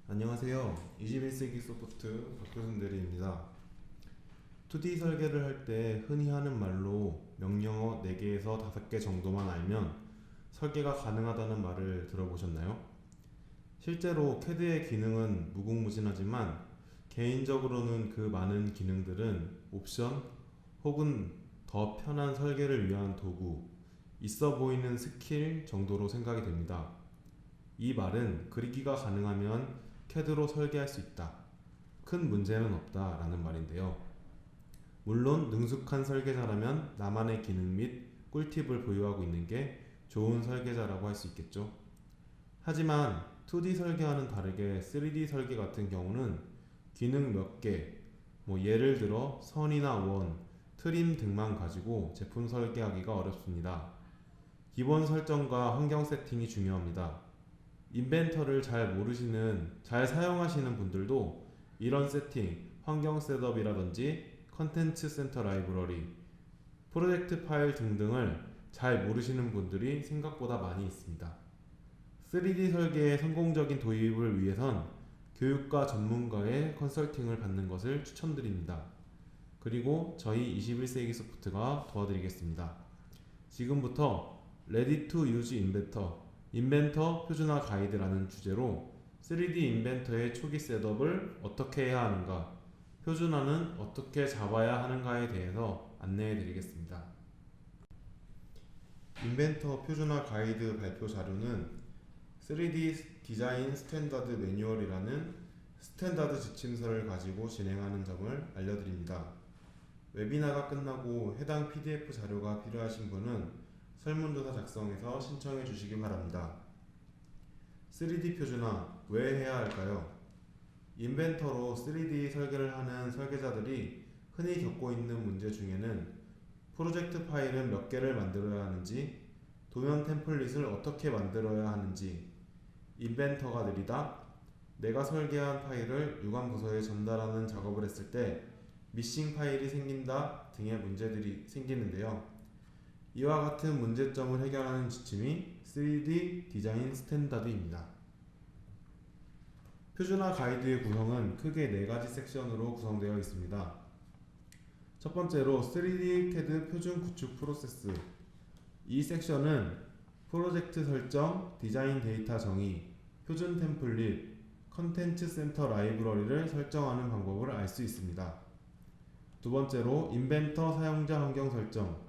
안녕하세요. 21세기 소프트 박효순 대리입니다. 2D 설계를 할 때 흔히 하는 말로 명령어 4개에서 5개 정도만 알면 설계가 가능하다는 말을 들어보셨나요? 실제로 CAD의 기능은 무궁무진하지만 개인적으로는 그 많은 기능들은 옵션 혹은 더 편한 설계를 위한 도구, 있어 보이는 스킬 정도로 생각이 됩니다. 이 말은 그리기가 가능하면 CAD로 설계할 수 있다. 큰 문제는 없다 라는 말인데요. 물론 능숙한 설계자라면 나만의 기능 및 꿀팁을 보유하고 있는 게 좋은 설계자라고 할 수 있겠죠. 하지만 2D 설계와는 다르게 3D 설계 같은 경우는 기능 몇 개, 예를 들어 선이나 원, 트림 등만 가지고 제품 설계하기가 어렵습니다. 기본 설정과 환경 세팅이 중요합니다. 인벤터를 잘 사용하시는 분들도 이런 세팅, 환경 셋업이라든지 컨텐츠 센터 라이브러리, 프로젝트 파일 등등을 잘 모르시는 분들이 생각보다 많이 있습니다. 3D 설계의 성공적인 도입을 위해선 교육과 전문가의 컨설팅을 받는 것을 추천드립니다. 그리고 저희 21세기 소프트가 도와드리겠습니다. 지금부터 Ready to Use Inventor, 인벤터 표준화 가이드라는 주제로 3D 인벤터의 초기 셋업을 어떻게 해야 하는가, 표준화는 어떻게 잡아야 하는가에 대해서 안내해 드리겠습니다. 인벤터 표준화 가이드 발표 자료는 3D 디자인 스탠다드 매뉴얼이라는 스탠다드 지침서를 가지고 진행하는 점을 알려드립니다. 웨비나가 끝나고 해당 PDF 자료가 필요하신 분은 설문조사 작성해서 신청해 주시기 바랍니다. 3D 표준화 왜 해야 할까요? 인벤터로 3D 설계를 하는 설계자들이 흔히 겪고 있는 문제 중에는 프로젝트 파일은 몇 개를 만들어야 하는지, 도면 템플릿을 어떻게 만들어야 하는지, 인벤터가 느리다, 내가 설계한 파일을 유관 부서에 전달하는 작업을 했을 때 미싱 파일이 생긴다 등의 문제들이 생기는데요. 이와 같은 문제점을 해결하는 지침이 3D 디자인 스탠다드입니다. 표준화 가이드의 구성은 크게 4가지 섹션으로 구성되어 있습니다. 첫 번째로 3D CAD 표준 구축 프로세스. 이 섹션은 프로젝트 설정, 디자인 데이터 정의, 표준 템플릿, 컨텐츠 센터 라이브러리를 설정하는 방법을 알 수 있습니다. 두 번째로 인벤터 사용자 환경 설정.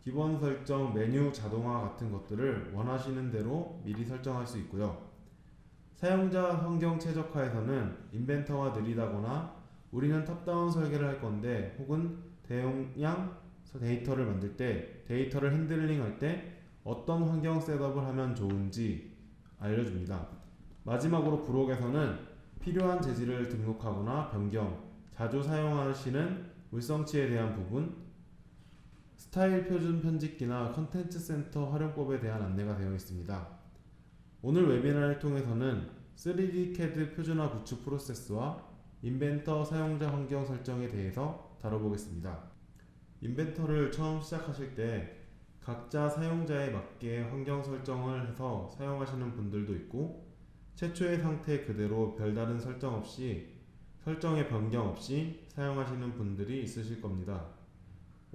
기본 설정, 메뉴 자동화 같은 것들을 원하시는 대로 미리 설정할 수 있고요. 사용자 환경 최적화에서는 인벤터가 느리다거나 우리는 탑다운 설계를 할 건데 혹은 대용량 데이터를 만들 때 데이터를 핸들링 할 때 어떤 환경 셋업을 하면 좋은지 알려줍니다. 마지막으로 부록에서는 필요한 재질을 등록하거나 변경, 자주 사용하시는 물성치에 대한 부분, 스타일 표준 편집기나 컨텐츠 센터 활용법에 대한 안내가 되어 있습니다. 오늘 웨비나를 통해서는 3D CAD 표준화 구축 프로세스와 인벤터 사용자 환경 설정에 대해서 다뤄보겠습니다. 인벤터를 처음 시작하실 때 각자 사용자에 맞게 환경 설정을 해서 사용하시는 분들도 있고, 최초의 상태 그대로 별다른 설정의 변경 없이 사용하시는 분들이 있으실 겁니다.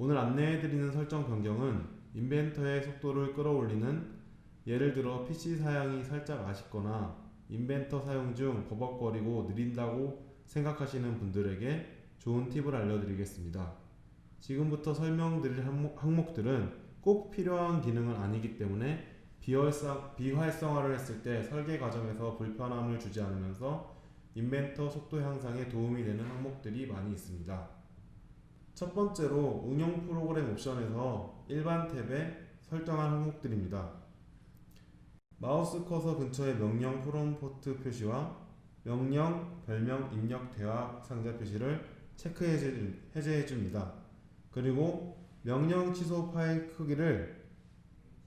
오늘 안내해드리는 설정 변경은 인벤터의 속도를 끌어올리는, 예를 들어 PC 사양이 살짝 아쉽거나 인벤터 사용 중 버벅거리고 느린다고 생각하시는 분들에게 좋은 팁을 알려드리겠습니다. 지금부터 설명드릴 항목들은 꼭 필요한 기능은 아니기 때문에 비활성화를 했을 때 설계 과정에서 불편함을 주지 않으면서 인벤터 속도 향상에 도움이 되는 항목들이 많이 있습니다. 첫 번째로 응용 프로그램 옵션에서 일반 탭에 설정한 항목들입니다. 마우스 커서 근처의 명령 프롬프트 표시와 명령, 별명, 입력, 대화 상자 표시를 해제해줍니다. 그리고 명령 취소 파일 크기를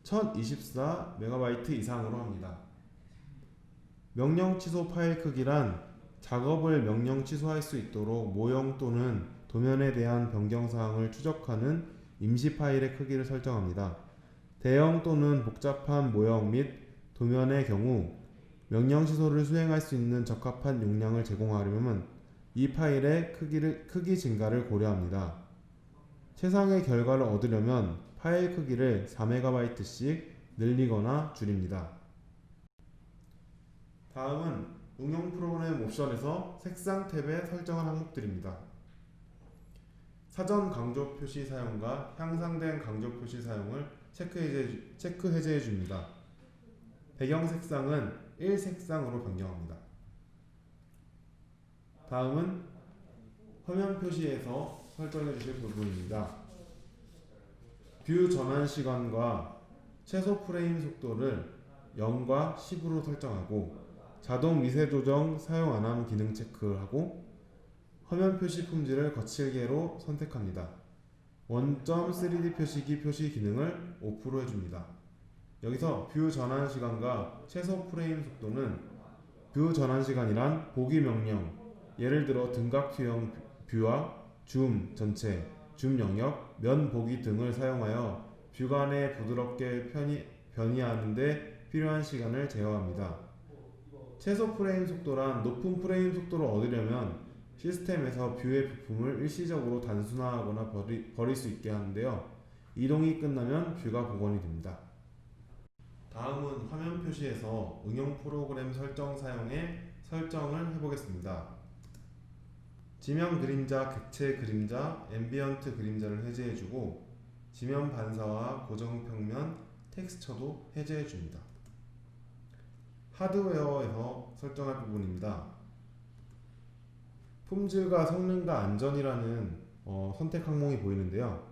1024MB 이상으로 합니다. 명령 취소 파일 크기란 작업을 명령 취소할 수 있도록 모형 또는 도면에 대한 변경사항을 추적하는 임시 파일의 크기를 설정합니다. 대형 또는 복잡한 모형 및 도면의 경우 명령 취소를 수행할 수 있는 적합한 용량을 제공하려면 이 파일의 크기 증가를 고려합니다. 최상의 결과를 얻으려면 파일 크기를 4MB씩 늘리거나 줄입니다. 다음은 응용 프로그램 옵션에서 색상 탭에 설정한 항목들입니다. 사전 강조 표시 사용과 향상된 강조 표시 사용을 체크 해제해 줍니다. 배경 색상은 1색상으로 변경합니다. 다음은 화면 표시에서 설정해 주실 부분입니다. 뷰 전환 시간과 최소 프레임 속도를 0과 10으로 설정하고 자동 미세 조정 사용 안함 기능 체크하고 화면 표시 품질을 거칠게로 선택합니다. 원점 3D 표시기 표시 기능을 오프로 해줍니다. 여기서 뷰 전환 시간과 최소 프레임 속도는 뷰 전환 시간이란 보기 명령, 예를 들어 등각 투영 뷰와 줌 전체, 줌 영역, 면 보기 등을 사용하여 뷰간에 부드럽게 변이하는 데 필요한 시간을 제어합니다. 최소 프레임 속도란 높은 프레임 속도를 얻으려면 시스템에서 뷰의 부품을 일시적으로 단순화하거나 버릴 수 있게 하는데요. 이동이 끝나면 뷰가 복원이 됩니다. 다음은 화면 표시에서 응용 프로그램 설정 사용의 설정을 해보겠습니다. 지면 그림자, 객체 그림자, 앰비언트 그림자를 해제해주고 지면 반사와 고정 평면, 텍스처도 해제해줍니다. 하드웨어에서 설정할 부분입니다. 품질과 성능과 안전이라는 선택 항목이 보이는데요.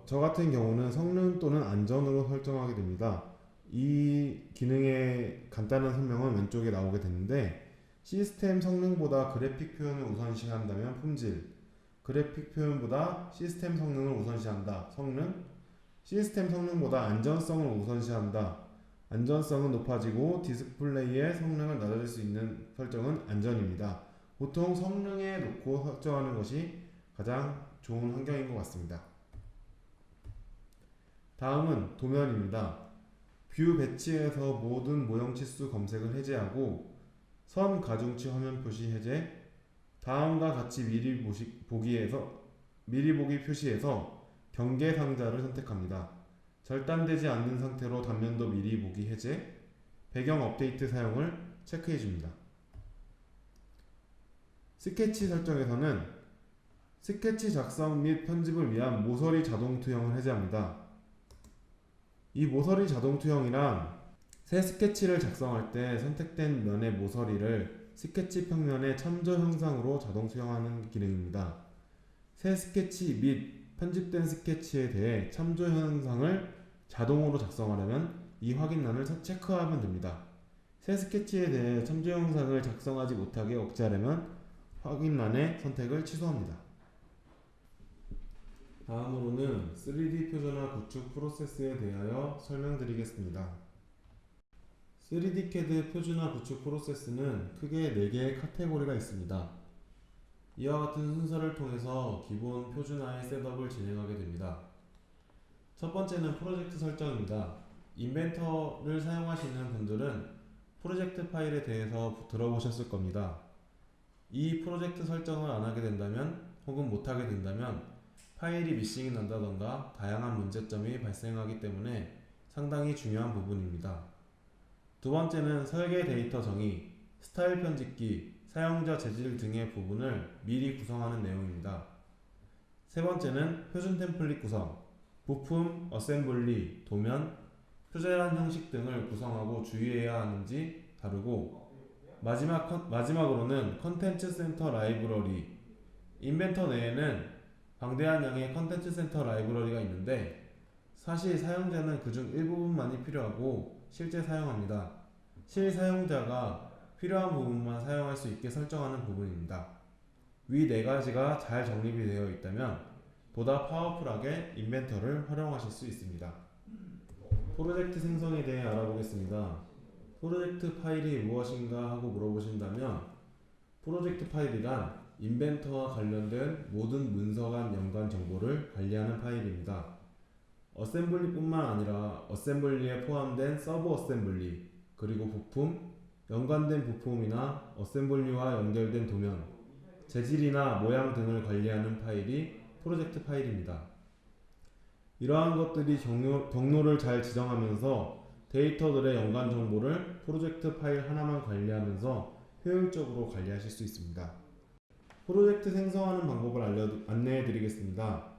저 같은 경우는 성능 또는 안전으로 설정하게 됩니다. 이 기능의 간단한 설명은 왼쪽에 나오게 되는데 시스템 성능보다 그래픽 표현을 우선시한다면 품질, 그래픽 표현보다 시스템 성능을 우선시한다. 성능, 시스템 성능보다 안전성을 우선시한다. 안전성은 높아지고 디스플레이의 성능을 낮아질 수 있는 설정은 안전입니다. 보통 성능에 놓고 설정하는 것이 가장 좋은 환경인 것 같습니다. 다음은 도면입니다. 뷰 배치에서 모든 모형 치수 검색을 해제하고 선 가중치 화면 표시 해제, 다음과 같이 미리 보기 표시에서 경계 상자를 선택합니다. 절단되지 않는 상태로 단면도 미리 보기 해제, 배경 업데이트 사용을 체크해 줍니다. 스케치 설정에서는 스케치 작성 및 편집을 위한 모서리 자동 투영을 해제합니다. 이 모서리 자동 투영이란 새 스케치를 작성할 때 선택된 면의 모서리를 스케치 평면의 참조 형상으로 자동 투영하는 기능입니다. 새 스케치 및 편집된 스케치에 대해 참조 형상을 자동으로 작성하려면 이 확인란을 체크하면 됩니다. 새 스케치에 대해 참조 형상을 작성하지 못하게 억제하려면 확인란의 선택을 취소합니다. 다음으로는 3D 표준화 구축 프로세스에 대하여 설명드리겠습니다. 3D CAD 표준화 구축 프로세스는 크게 4개의 카테고리가 있습니다. 이와 같은 순서를 통해서 기본 표준화의 셋업을 진행하게 됩니다. 첫 번째는 프로젝트 설정입니다. 인벤터를 사용하시는 분들은 프로젝트 파일에 대해서 들어보셨을 겁니다. 이 프로젝트 설정을 안 하게 된다면 혹은 못 하게 된다면 파일이 미싱이 난다던가 다양한 문제점이 발생하기 때문에 상당히 중요한 부분입니다. 두 번째는 설계 데이터 정의, 스타일 편집기, 사용자 재질 등의 부분을 미리 구성하는 내용입니다. 세 번째는 표준 템플릿 구성, 부품, 어셈블리, 도면, 표제란 형식 등을 구성하고 주의해야 하는지 다루고 마지막으로는 컨텐츠 센터 라이브러리, 인벤터 내에는 방대한 양의 컨텐츠 센터 라이브러리가 있는데 사실 사용자는 그중 일부분만이 필요하고 실제 사용합니다. 실사용자가 필요한 부분만 사용할 수 있게 설정하는 부분입니다. 위 4가지가 잘 정립이 되어 있다면 보다 파워풀하게 인벤터를 활용하실 수 있습니다. 프로젝트 생성에 대해 알아보겠습니다. 프로젝트 파일이 무엇인가 하고 물어보신다면 프로젝트 파일이란 인벤터와 관련된 모든 문서 간 연관 정보를 관리하는 파일입니다. 어셈블리뿐만 아니라 어셈블리에 포함된 서브 어셈블리, 그리고 부품, 연관된 부품이나 어셈블리와 연결된 도면, 재질이나 모양 등을 관리하는 파일이 프로젝트 파일입니다. 이러한 것들이 경로를 잘 지정하면서 데이터들의 연관 정보를 프로젝트 파일 하나만 관리하면서 효율적으로 관리하실 수 있습니다. 프로젝트 생성하는 방법을 안내해 드리겠습니다.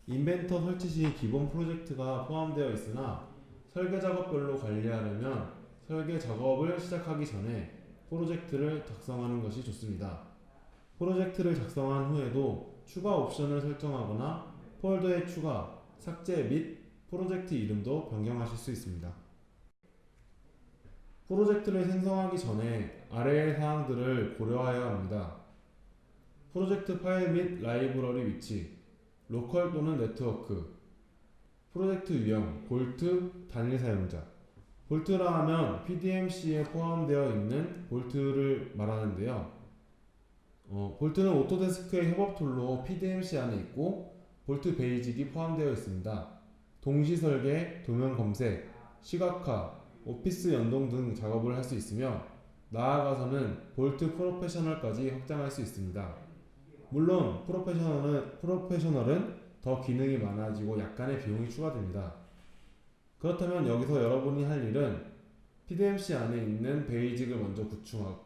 인벤터 설치 시 기본 프로젝트가 포함되어 있으나 설계 작업별로 관리하려면 설계 작업을 시작하기 전에 프로젝트를 작성하는 것이 좋습니다. 프로젝트를 작성한 후에도 추가 옵션을 설정하거나 폴더의 추가, 삭제 및 프로젝트 이름도 변경하실 수 있습니다. 프로젝트를 생성하기 전에 아래의 사항들을 고려해야 합니다. 프로젝트 파일 및 라이브러리 위치, 로컬 또는 네트워크, 프로젝트 유형, 볼트, 단일 사용자. 볼트라 하면 PDMC에 포함되어 있는 볼트를 말하는데요. 볼트는 오토데스크의 협업 툴로 PDMC 안에 있고 볼트 베이직이 포함되어 있습니다. 동시 설계, 도면 검색, 시각화, 오피스 연동 등 작업을 할 수 있으며 나아가서는 볼트 프로페셔널까지 확장할 수 있습니다. 물론 프로페셔널은 더 기능이 많아지고 약간의 비용이 추가됩니다. 그렇다면 여기서 여러분이 할 일은 PDMC 안에 있는 베이직을 먼저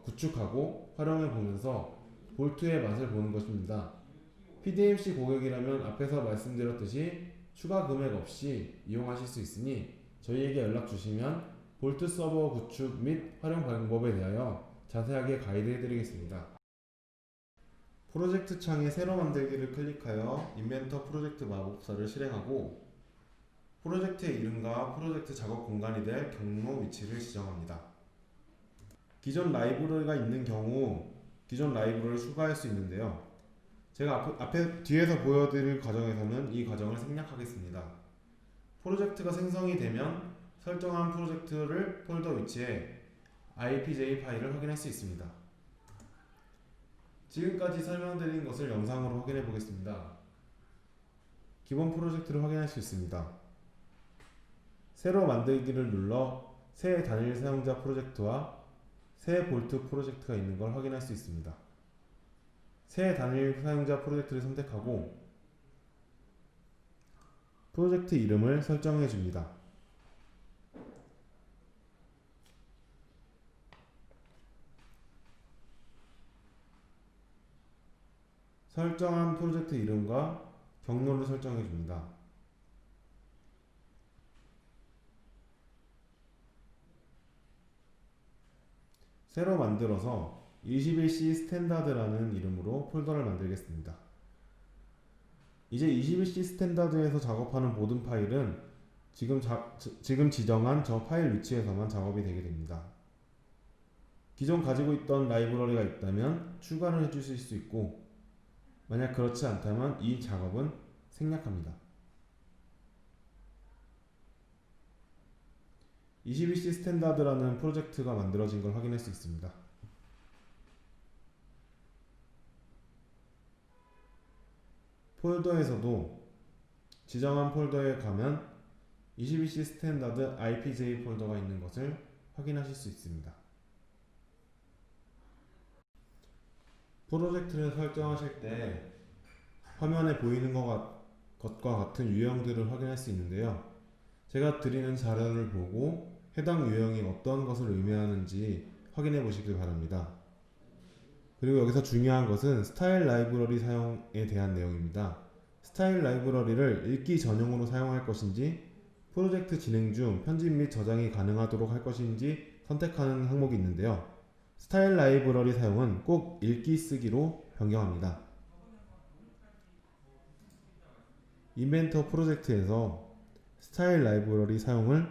구축하고 활용해 보면서 볼트의 맛을 보는 것입니다. PDMC 고객이라면 앞에서 말씀드렸듯이 추가 금액 없이 이용하실 수 있으니 저희에게 연락 주시면 볼트 서버 구축 및 활용 방법에 대하여 자세하게 가이드 해드리겠습니다. 프로젝트 창에 새로 만들기를 클릭하여 인벤터 프로젝트 마법사를 실행하고 프로젝트의 이름과 프로젝트 작업 공간이 될 경로 위치를 지정합니다. 기존 라이브러리가 있는 경우 기존 라이브러리를 추가할 수 있는데요. 제가 뒤에서 보여드릴 과정에서는 이 과정을 생략하겠습니다. 프로젝트가 생성이 되면 설정한 프로젝트를 폴더 위치에 IPJ 파일을 확인할 수 있습니다. 지금까지 설명드린 것을 영상으로 확인해 보겠습니다. 기본 프로젝트를 확인할 수 있습니다. 새로 만들기를 눌러 새 단일 사용자 프로젝트와 새 볼트 프로젝트가 있는 걸 확인할 수 있습니다. 새 단일 사용자 프로젝트를 선택하고 프로젝트 이름을 설정해 줍니다. 설정한 프로젝트 이름과 경로를 설정해 줍니다. 새로 만들어서 21C 스탠다드라는 이름으로 폴더를 만들겠습니다. 이제 21C 스탠다드에서 작업하는 모든 파일은 지금 지정한 저 파일 위치에서만 작업이 되게 됩니다. 기존 가지고 있던 라이브러리가 있다면 추가를 해주실 수 있고 만약 그렇지 않다면 이 작업은 생략합니다. 22C 스탠다드라는 프로젝트가 만들어진 걸 확인할 수 있습니다. 폴더에서도 지정한 폴더에 가면 22C 스탠다드 IPJ 폴더가 있는 것을 확인하실 수 있습니다. 프로젝트를 설정하실 때 화면에 보이는 것과 같은 유형들을 확인할 수 있는데요. 제가 드리는 자료를 보고 해당 유형이 어떤 것을 의미하는지 확인해 보시길 바랍니다. 그리고 여기서 중요한 것은 스타일 라이브러리 사용에 대한 내용입니다. 스타일 라이브러리를 읽기 전용으로 사용할 것인지 프로젝트 진행 중 편집 및 저장이 가능하도록 할 것인지 선택하는 항목이 있는데요. 스타일 라이브러리 사용은 꼭 읽기 쓰기로 변경합니다. 인벤터 프로젝트에서 스타일 라이브러리 사용을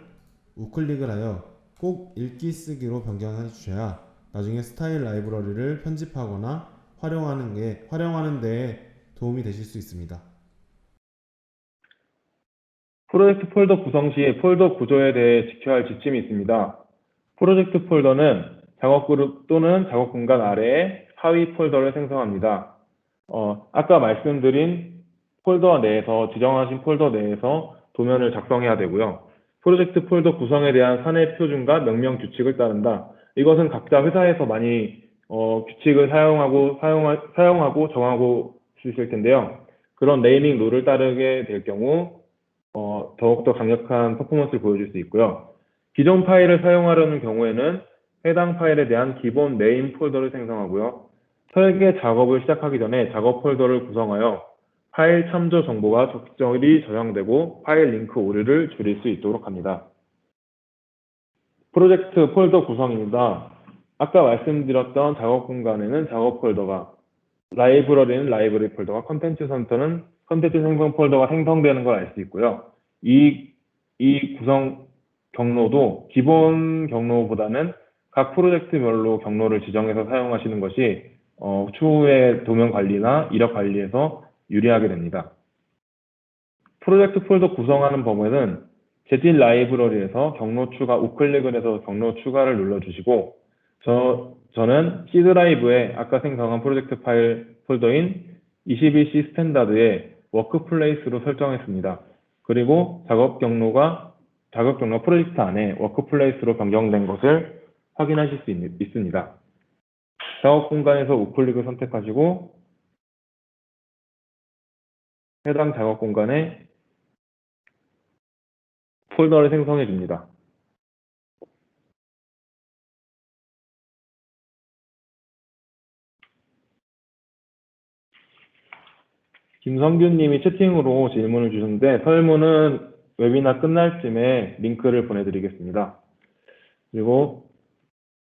우클릭을 하여 꼭 읽기 쓰기로 변경해 주셔야 나중에 스타일 라이브러리를 편집하거나 활용하는 데에 도움이 되실 수 있습니다. 프로젝트 폴더 구성 시 폴더 구조에 대해 지켜야 할 지침이 있습니다. 프로젝트 폴더는 작업 그룹 또는 작업 공간 아래에 하위 폴더를 생성합니다. 아까 말씀드린 폴더 내에서 지정하신 폴더 내에서 도면을 작성해야 되고요. 프로젝트 폴더 구성에 대한 사내 표준과 명령 규칙을 따른다. 이것은 각자 회사에서 많이 규칙을 사용하고 정하고 있을 텐데요. 그런 네이밍 룰을 따르게 될 경우 더욱더 강력한 퍼포먼스를 보여줄 수 있고요. 기존 파일을 사용하려는 경우에는 해당 파일에 대한 기본 네임 폴더를 생성하고요. 설계 작업을 시작하기 전에 작업 폴더를 구성하여 파일 참조 정보가 적절히 저장되고 파일 링크 오류를 줄일 수 있도록 합니다. 프로젝트 폴더 구성입니다. 아까 말씀드렸던 작업 공간에는 작업 폴더가, 라이브러리는 라이브러리 폴더가, 컨텐츠 센터는 컨텐츠 생성 폴더가 생성되는 걸 알 수 있고요. 이 구성 경로도 기본 경로보다는 각 프로젝트별로 경로를 지정해서 사용하시는 것이 추후에 도면 관리나 이력 관리에서 유리하게 됩니다. 프로젝트 폴더 구성하는 범위는 제딜 라이브러리에서 경로 추가 우클릭을 해서 경로 추가를 눌러주시고 저는 C 드라이브에 아까 생성한 프로젝트 파일 폴더인 21C 스탠다드의 워크플레이스로 설정했습니다. 그리고 작업 경로가 프로젝트 안에 워크플레이스로 변경된 것을 확인하실 수 있습니다. 작업 공간에서 우클릭을 선택하시고 해당 작업 공간에 폴더를 생성해 줍니다. 김성균 님이 채팅으로 질문을 주셨는데 설문은 웨비나 끝날 쯤에 링크를 보내드리겠습니다. 그리고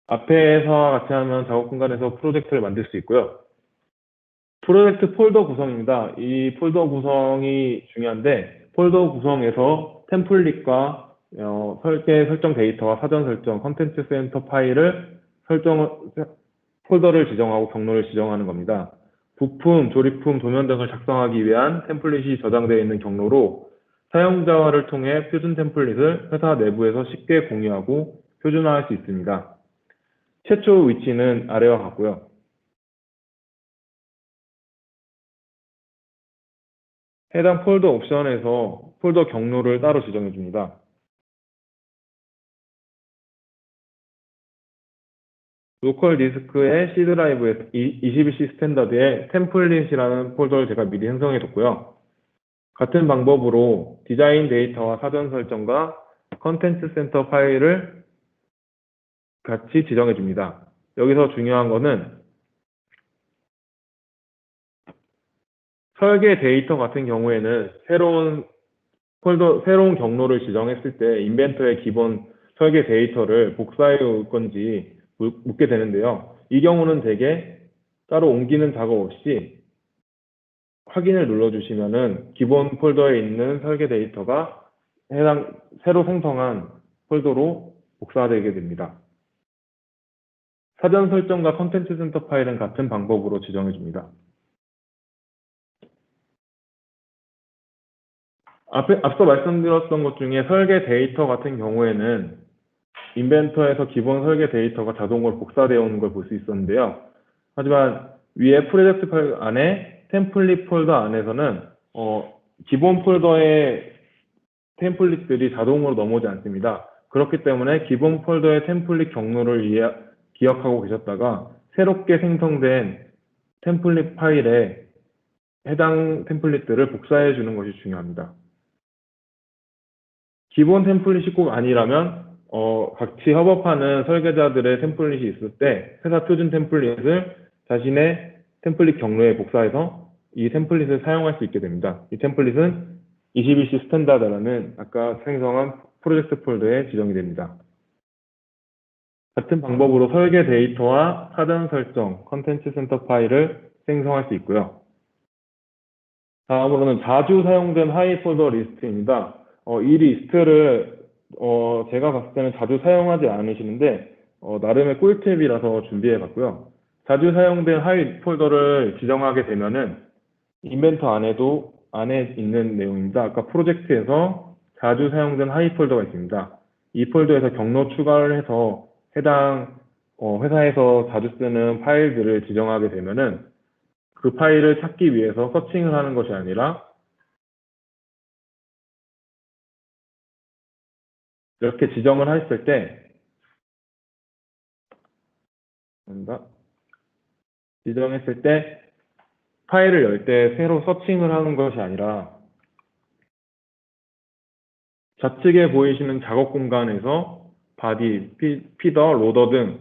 앞에서 같이 하면 작업 공간에서 프로젝트를 만들 수 있고요. 프로젝트 폴더 구성입니다. 이 폴더 구성이 중요한데 폴더 구성에서 템플릿과 설정 데이터와 사전 설정, 컨텐츠 센터 파일을 폴더를 지정하고 경로를 지정하는 겁니다. 부품, 조립품, 도면 등을 작성하기 위한 템플릿이 저장되어 있는 경로로 사용자를 통해 표준 템플릿을 회사 내부에서 쉽게 공유하고 표준화할 수 있습니다. 최초 위치는 아래와 같고요. 해당 폴더 옵션에서 폴더 경로를 따로 지정해 줍니다. 로컬 디스크의 C 드라이브에서 21C 스탠다드의 템플릿이라는 폴더를 제가 미리 생성해 뒀고요. 같은 방법으로 디자인 데이터와 사전 설정과 컨텐츠 센터 파일을 같이 지정해 줍니다. 여기서 중요한 것은 설계 데이터 같은 경우에는 새로운 경로를 지정했을 때 인벤터의 기본 설계 데이터를 복사해 올 건지 묻게 되는데요. 이 경우는 대개 따로 옮기는 작업 없이 확인을 눌러주시면은 기본 폴더에 있는 설계 데이터가 해당 새로 생성한 폴더로 복사되게 됩니다. 사전 설정과 컨텐츠 센터 파일은 같은 방법으로 지정해 줍니다. 앞서 말씀드렸던 것 중에 설계 데이터 같은 경우에는 인벤터에서 기본 설계 데이터가 자동으로 복사되어 오는 걸 볼 수 있었는데요. 하지만 위에 프로젝트 파일 안에 템플릿 폴더 안에서는 기본 폴더의 템플릿들이 자동으로 넘어오지 않습니다. 그렇기 때문에 기본 폴더의 템플릿 경로를 기억하고 계셨다가 새롭게 생성된 템플릿 파일에 해당 템플릿들을 복사해 주는 것이 중요합니다. 기본 템플릿이 꼭 아니라면 같이 협업하는 설계자들의 템플릿이 있을 때 회사 표준 템플릿을 자신의 템플릿 경로에 복사해서 이 템플릿을 사용할 수 있게 됩니다. 이 템플릿은 21C 스탠다드라는 아까 생성한 프로젝트 폴더에 지정이 됩니다. 같은 방법으로 설계 데이터와 사전 설정, 컨텐츠 센터 파일을 생성할 수 있고요. 다음으로는 자주 사용된 하이 폴더 리스트입니다. 이 리스트를 제가 봤을 때는 자주 사용하지 않으시는데 나름의 꿀팁이라서 준비해 봤고요. 자주 사용된 하이 폴더를 지정하게 되면은 인벤터 안에 있는 내용입니다. 아까 프로젝트에서 자주 사용된 하이 폴더가 있습니다. 이 폴더에서 경로 추가를 해서 해당 회사에서 자주 쓰는 파일들을 지정하게 되면은 그 파일을 찾기 위해서 서칭을 하는 것이 아니라 이렇게 지정을 했을 때 지정했을 때 파일을 열 때 새로 서칭을 하는 것이 아니라 좌측에 보이시는 작업 공간에서 바디, 피더, 로더 등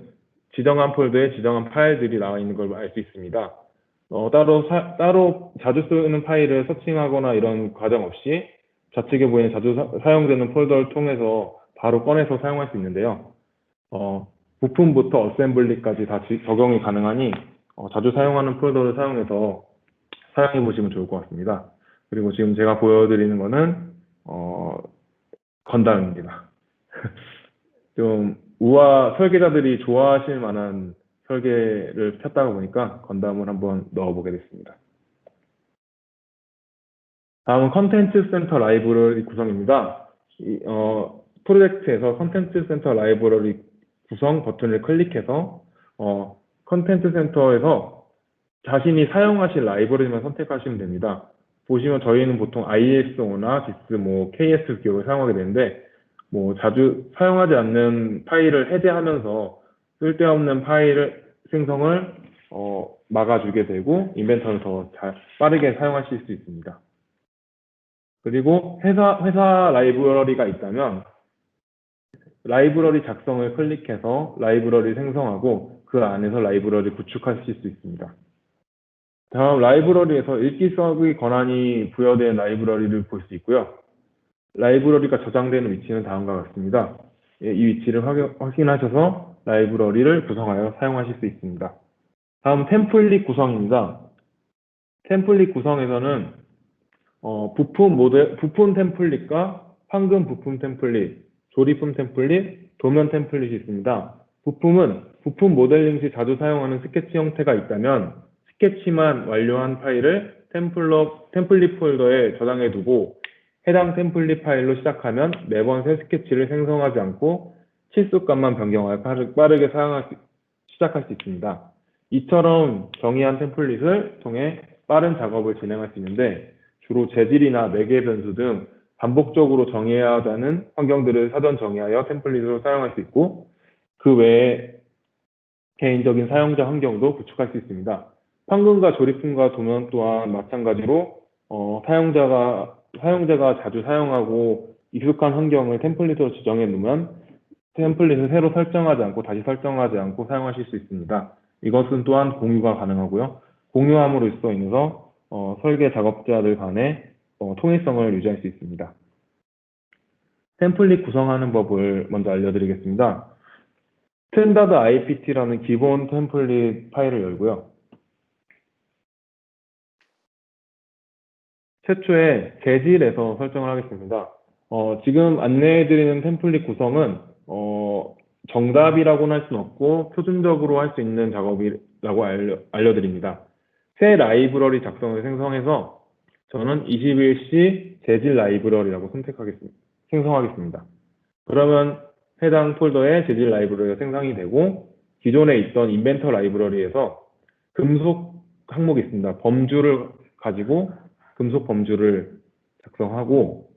지정한 폴더에 지정한 파일들이 나와 있는 걸 알 수 있습니다. 따로 자주 쓰는 파일을 서칭하거나 이런 과정 없이 좌측에 보이는 자주 사용되는 폴더를 통해서 바로 꺼내서 사용할 수 있는데요. 부품부터 어셈블리까지 다 적용이 가능하니 자주 사용하는 폴더를 사용해서 사용해 보시면 좋을 것 같습니다. 그리고 지금 제가 보여드리는 거는 건담입니다. 좀 설계자들이 좋아하실 만한 설계를 찾다가 보니까 건담을 한번 넣어보게 됐습니다. 다음은 컨텐츠 센터 라이브러리 구성입니다. 프로젝트에서 컨텐츠 센터 라이브러리 구성 버튼을 클릭해서 컨텐츠 센터에서 자신이 사용하실 라이브러리만 선택하시면 됩니다. 보시면 저희는 보통 ISO나 GIS, KS 기억을 사용하게 되는데 자주 사용하지 않는 파일을 해제하면서 쓸데없는 파일 생성을 막아주게 되고 인벤터를 더 빠르게 사용하실 수 있습니다. 그리고 회사 라이브러리가 있다면 라이브러리 작성을 클릭해서 라이브러리 생성하고 그 안에서 라이브러리 구축하실 수 있습니다. 다음 라이브러리에서 읽기 써기 권한이 부여된 라이브러리를 볼 수 있고요. 라이브러리가 저장되는 위치는 다음과 같습니다. 이 위치를 확인하셔서 라이브러리를 구성하여 사용하실 수 있습니다. 다음 템플릿 구성입니다. 템플릿 구성에서는 부품 템플릿과 황금 부품 템플릿, 조립품 템플릿, 도면 템플릿이 있습니다. 부품은 부품 모델링 시 자주 사용하는 스케치 형태가 있다면 스케치만 완료한 파일을 템플릿 폴더에 저장해 두고 해당 템플릿 파일로 시작하면 매번 새 스케치를 생성하지 않고 치수값만 변경하여 빠르게 시작할 수 있습니다. 이처럼 정의한 템플릿을 통해 빠른 작업을 진행할 수 있는데 주로 재질이나 매개 변수 등 반복적으로 정의해야 하는 환경들을 사전 정의하여 템플릿으로 사용할 수 있고 그 외에 개인적인 사용자 환경도 구축할 수 있습니다. 황금과 조립품과 도면 또한 마찬가지로 사용자가 자주 사용하고 익숙한 환경을 템플릿으로 지정해 놓으면 템플릿을 새로 설정하지 않고 다시 설정하지 않고 사용하실 수 있습니다. 이것은 또한 공유가 가능하고요. 공유함으로 인해서 설계 작업자들 간의 통일성을 유지할 수 있습니다. 템플릿 구성하는 법을 먼저 알려드리겠습니다. 스탠다드 IPT라는 기본 템플릿 파일을 열고요. 최초에 재질에서 설정을 하겠습니다. 지금 안내해드리는 템플릿 구성은 정답이라고는 할 수는 없고 표준적으로 할 수 있는 작업이라고 알려드립니다. 새 라이브러리 작성을 생성해서 저는 21시 재질 라이브러리라고 생성하겠습니다. 그러면 해당 폴더에 재질 라이브러리가 생성이 되고 기존에 있던 인벤터 라이브러리에서 금속 항목이 있습니다. 범주를 가지고 금속 범주를 작성하고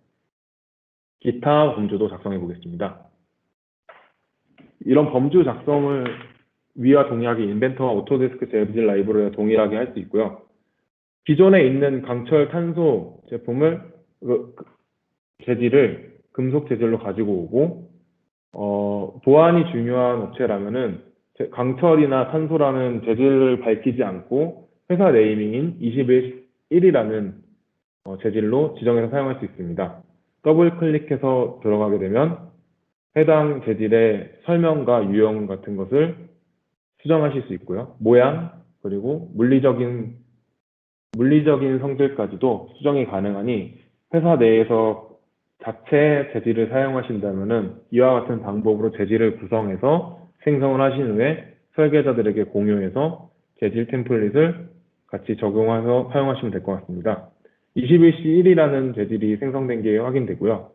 기타 범주도 작성해 보겠습니다. 이런 범주 작성을 위와 동일하게 인벤터와 오토데스크 재질 라이브러리와 동일하게 할 수 있고요. 기존에 있는 강철 탄소 제품을 재질을 금속 재질로 가지고 오고 보안이 중요한 업체라면은 강철이나 탄소라는 재질을 밝히지 않고 회사 네이밍인 21이라는 재질로 지정해서 사용할 수 있습니다. 더블 클릭해서 들어가게 되면 해당 재질의 설명과 유형 같은 것을 수정하실 수 있고요. 모양 그리고 물리적인 성질까지도 수정이 가능하니 회사 내에서 자체 재질을 사용하신다면은 이와 같은 방법으로 재질을 구성해서 생성을 하신 후에 설계자들에게 공유해서 재질 템플릿을 같이 적용해서 사용하시면 될 것 같습니다. 21C1이라는 재질이 생성된 게 확인되고요.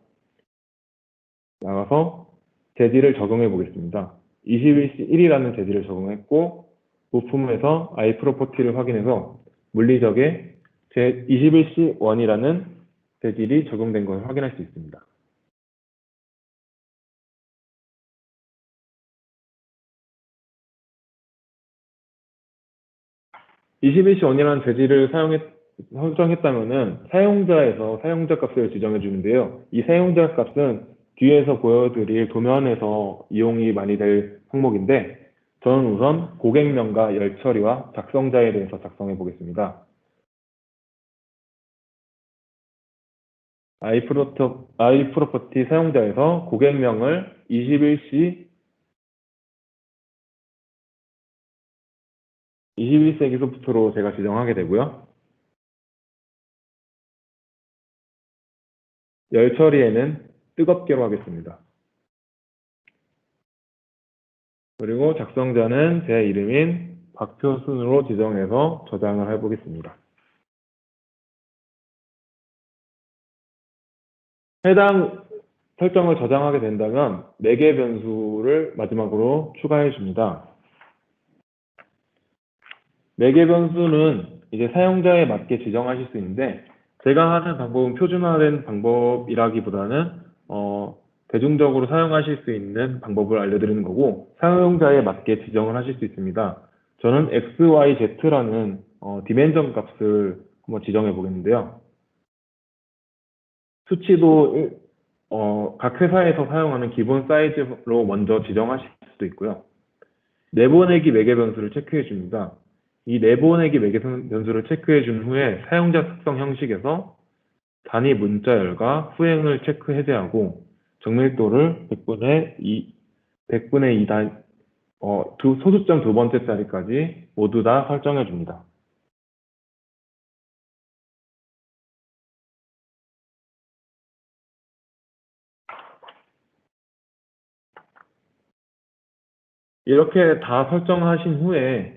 나가서 재질을 적용해 보겠습니다. 21C1이라는 재질을 적용했고 부품에서 iProperty를 확인해서 물리적에 21C1이라는 재질이 적용된 것을 확인할 수 있습니다. 21C1이라는 재질을 설정했다면은 사용자에서 사용자 값을 지정해 주는데요. 이 사용자 값은 뒤에서 보여드릴 도면에서 이용이 많이 될 항목인데, 저는 우선 고객명과 열 처리와 작성자에 대해서 작성해 보겠습니다. iProperty 사용자에서 고객명을 21세기 소프트로 제가 지정하게 되고요. 열 처리에는 뜨겁게로 하겠습니다. 그리고 작성자는 제 이름인 박표순으로 지정해서 저장을 해보겠습니다. 해당 설정을 저장하게 된다면 매개 변수를 마지막으로 추가해 줍니다. 매개 변수는 이제 사용자에 맞게 지정하실 수 있는데, 제가 하는 방법은 표준화된 방법이라기보다는 대중적으로 사용하실 수 있는 방법을 알려드리는 거고, 사용자에 맞게 지정을 하실 수 있습니다. 저는 x, y, z라는 디멘전 값을 한번 지정해 보겠는데요. 수치도 각 회사에서 사용하는 기본 사이즈로 먼저 지정하실 수도 있고요. 내보내기 매개 변수를 체크해 줍니다. 이 내보내기 매개 변수를 체크해 준 후에 사용자 특성 형식에서 단위 문자열과 후행을 체크 해제하고 정밀도를 100분의 2, 소수점 두 번째 자리까지 모두 다 설정해 줍니다. 이렇게 다 설정하신 후에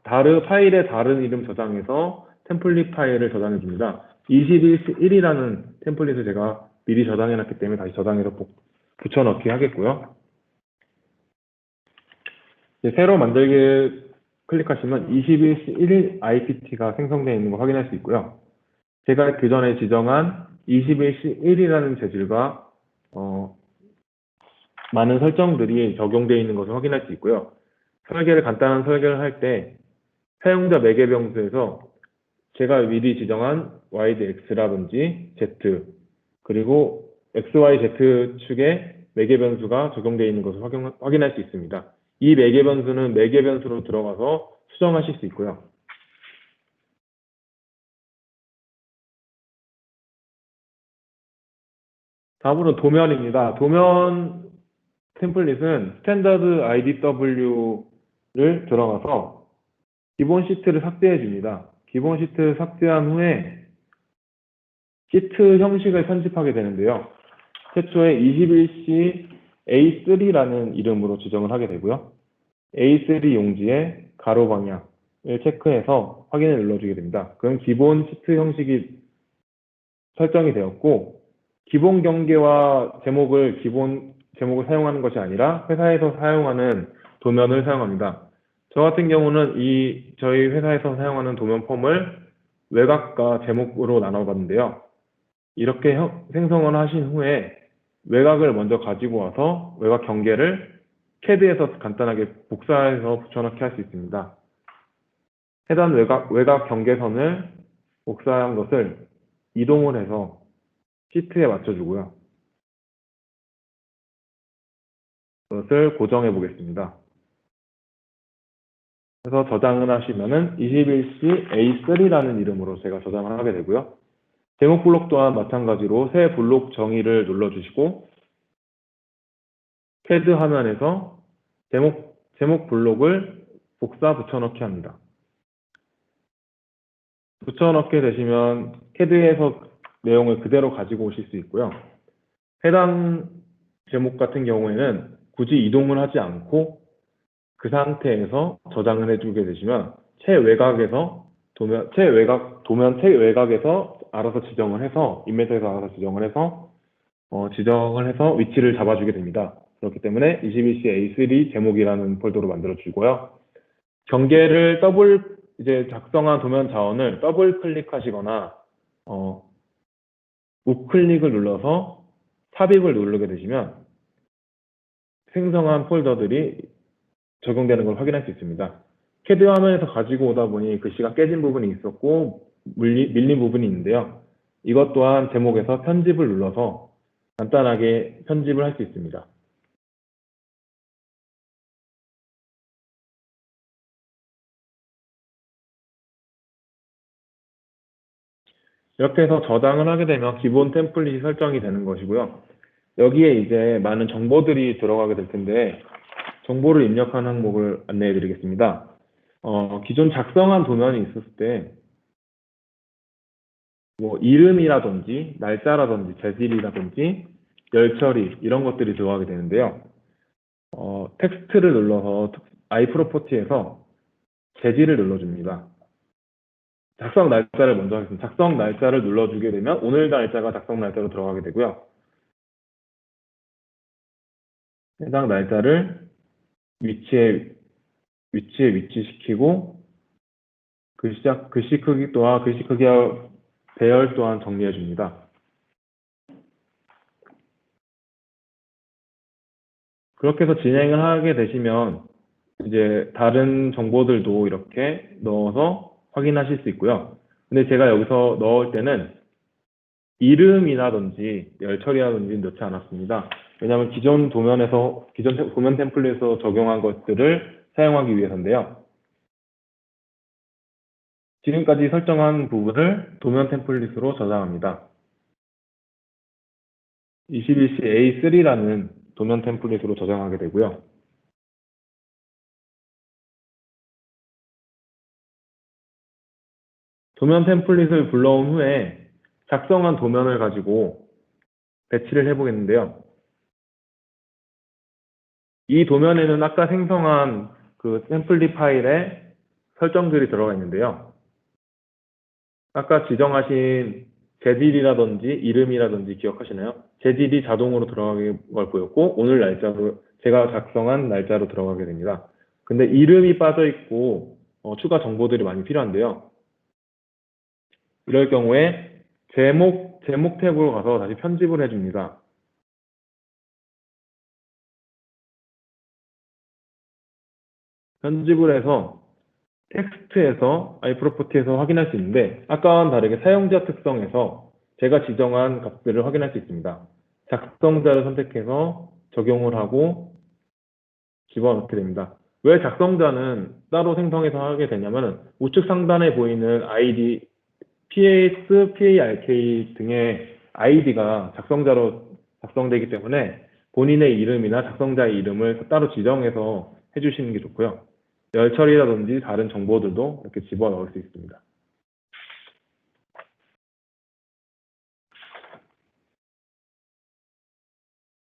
파일에 다른 이름 저장해서 템플릿 파일을 저장해 줍니다. 21이라는 템플릿을 제가 미리 저장해 놨기 때문에 다시 저장해서 붙여넣기 하겠고요. 새로 만들기 클릭하시면 21일 IPT가 생성되어 있는 걸 확인할 수 있고요. 제가 그 전에 지정한 21시1이라는 재질과 많은 설정들이 적용되어 있는 것을 확인할 수 있고요. 간단한 설계를 할 때 사용자 매개 변수에서 제가 미리 지정한 YX라든지 Z, 그리고 XYZ 축에 매개 변수가 적용되어 있는 것을 확인할 수 있습니다. 이 매개 변수는 매개 변수로 들어가서 수정하실 수 있고요. 다음으로 도면입니다. 도면 템플릿은 스탠다드 IDW를 들어가서 기본 시트를 삭제해 줍니다. 기본 시트를 삭제한 후에 시트 형식을 편집하게 되는데요. 최초에 21C A3라는 이름으로 지정을 하게 되고요. A3 용지에 가로 방향을 체크해서 확인을 눌러주게 됩니다. 그럼 기본 시트 형식이 설정이 되었고, 기본 경계와 제목을 사용하는 것이 아니라 회사에서 사용하는 도면을 사용합니다. 저 같은 경우는 저희 회사에서 사용하는 도면 폼을 외곽과 제목으로 나눠봤는데요. 이렇게 생성을 하신 후에 외곽을 먼저 가지고 와서 외곽 경계를 CAD에서 간단하게 복사해서 붙여넣기 할 수 있습니다. 해당 외곽 경계선을 복사한 것을 이동을 해서 시트에 맞춰주고요. 그것을 고정해 보겠습니다. 그래서 저장을 하시면은 21C A3라는 이름으로 제가 저장을 하게 되고요. 제목 블록 또한 마찬가지로 새 블록 정의를 눌러주시고 CAD 화면에서 제목 블록을 복사 붙여넣기 합니다. 붙여넣게 되시면 CAD에서 내용을 그대로 가지고 오실 수 있고요. 해당 제목 같은 경우에는 굳이 이동을 하지 않고 그 상태에서 저장을 해주게 되시면 도면 최외곽에서 알아서 지정을 해서 인벤토리에서 알아서 지정을 해서 위치를 잡아주게 됩니다. 그렇기 때문에 21C A3 제목이라는 폴더로 만들어 주고요. 경계를 이제 작성한 도면 자원을 더블 클릭하시거나 우클릭을 눌러서 삽입을 누르게 되시면 생성한 폴더들이 적용되는 걸 확인할 수 있습니다. CAD 화면에서 가지고 오다 보니 글씨가 깨진 부분이 있었고 밀린 부분이 있는데요. 이것 또한 제목에서 편집을 눌러서 간단하게 편집을 할 수 있습니다. 이렇게 해서 저장을 하게 되면 기본 템플릿이 설정이 되는 것이고요. 여기에 이제 많은 정보들이 들어가게 될 텐데 정보를 입력한 항목을 안내해 드리겠습니다. 기존 작성한 도면이 있었을 때 뭐 이름이라든지 날짜라든지 재질이라든지 열처리 이런 것들이 들어가게 되는데요. 텍스트를 눌러서 iProperty에서 재질을 눌러줍니다. 작성 날짜를 먼저 하겠습니다. 작성 날짜를 눌러주게 되면 오늘 날짜가 작성 날짜로 들어가게 되고요. 해당 날짜를 위치에 위치시키고 글씨 크기 또한 글씨 크기와 배열 또한 정리해 줍니다. 그렇게 해서 진행을 하게 되시면 이제 다른 정보들도 이렇게 넣어서 확인하실 수 있고요. 근데 제가 여기서 넣을 때는 이름이라든지 열처리라든지 넣지 않았습니다. 왜냐하면 기존 도면 템플릿에서 적용한 것들을 사용하기 위해서인데요. 지금까지 설정한 부분을 도면 템플릿으로 저장합니다. 21시 A3라는 도면 템플릿으로 저장하게 되고요. 도면 템플릿을 불러온 후에 작성한 도면을 가지고 배치를 해보겠는데요. 이 도면에는 아까 생성한 그 템플릿 파일에 설정들이 들어가 있는데요. 아까 지정하신 재질이라든지 이름이라든지 기억하시나요? 재질이 자동으로 들어가는 걸 보였고 오늘 날짜로 제가 작성한 날짜로 들어가게 됩니다. 근데 이름이 빠져 있고 추가 정보들이 많이 필요한데요. 이럴 경우에 제목 탭으로 가서 다시 편집을 해줍니다. 편집을 해서 텍스트에서 iProperty에서 확인할 수 있는데 아까와는 다르게 사용자 특성에서 제가 지정한 값들을 확인할 수 있습니다. 작성자를 선택해서 적용을 하고 집어넣게 됩니다. 왜 작성자는 따로 생성해서 하게 되냐면 우측 상단에 보이는 ID, PAS, PARK 등의 아이디가 작성자로 작성되기 때문에 본인의 이름이나 작성자의 이름을 따로 지정해서 해주시는 게 좋고요. 열처리라든지 다른 정보들도 이렇게 집어넣을 수 있습니다.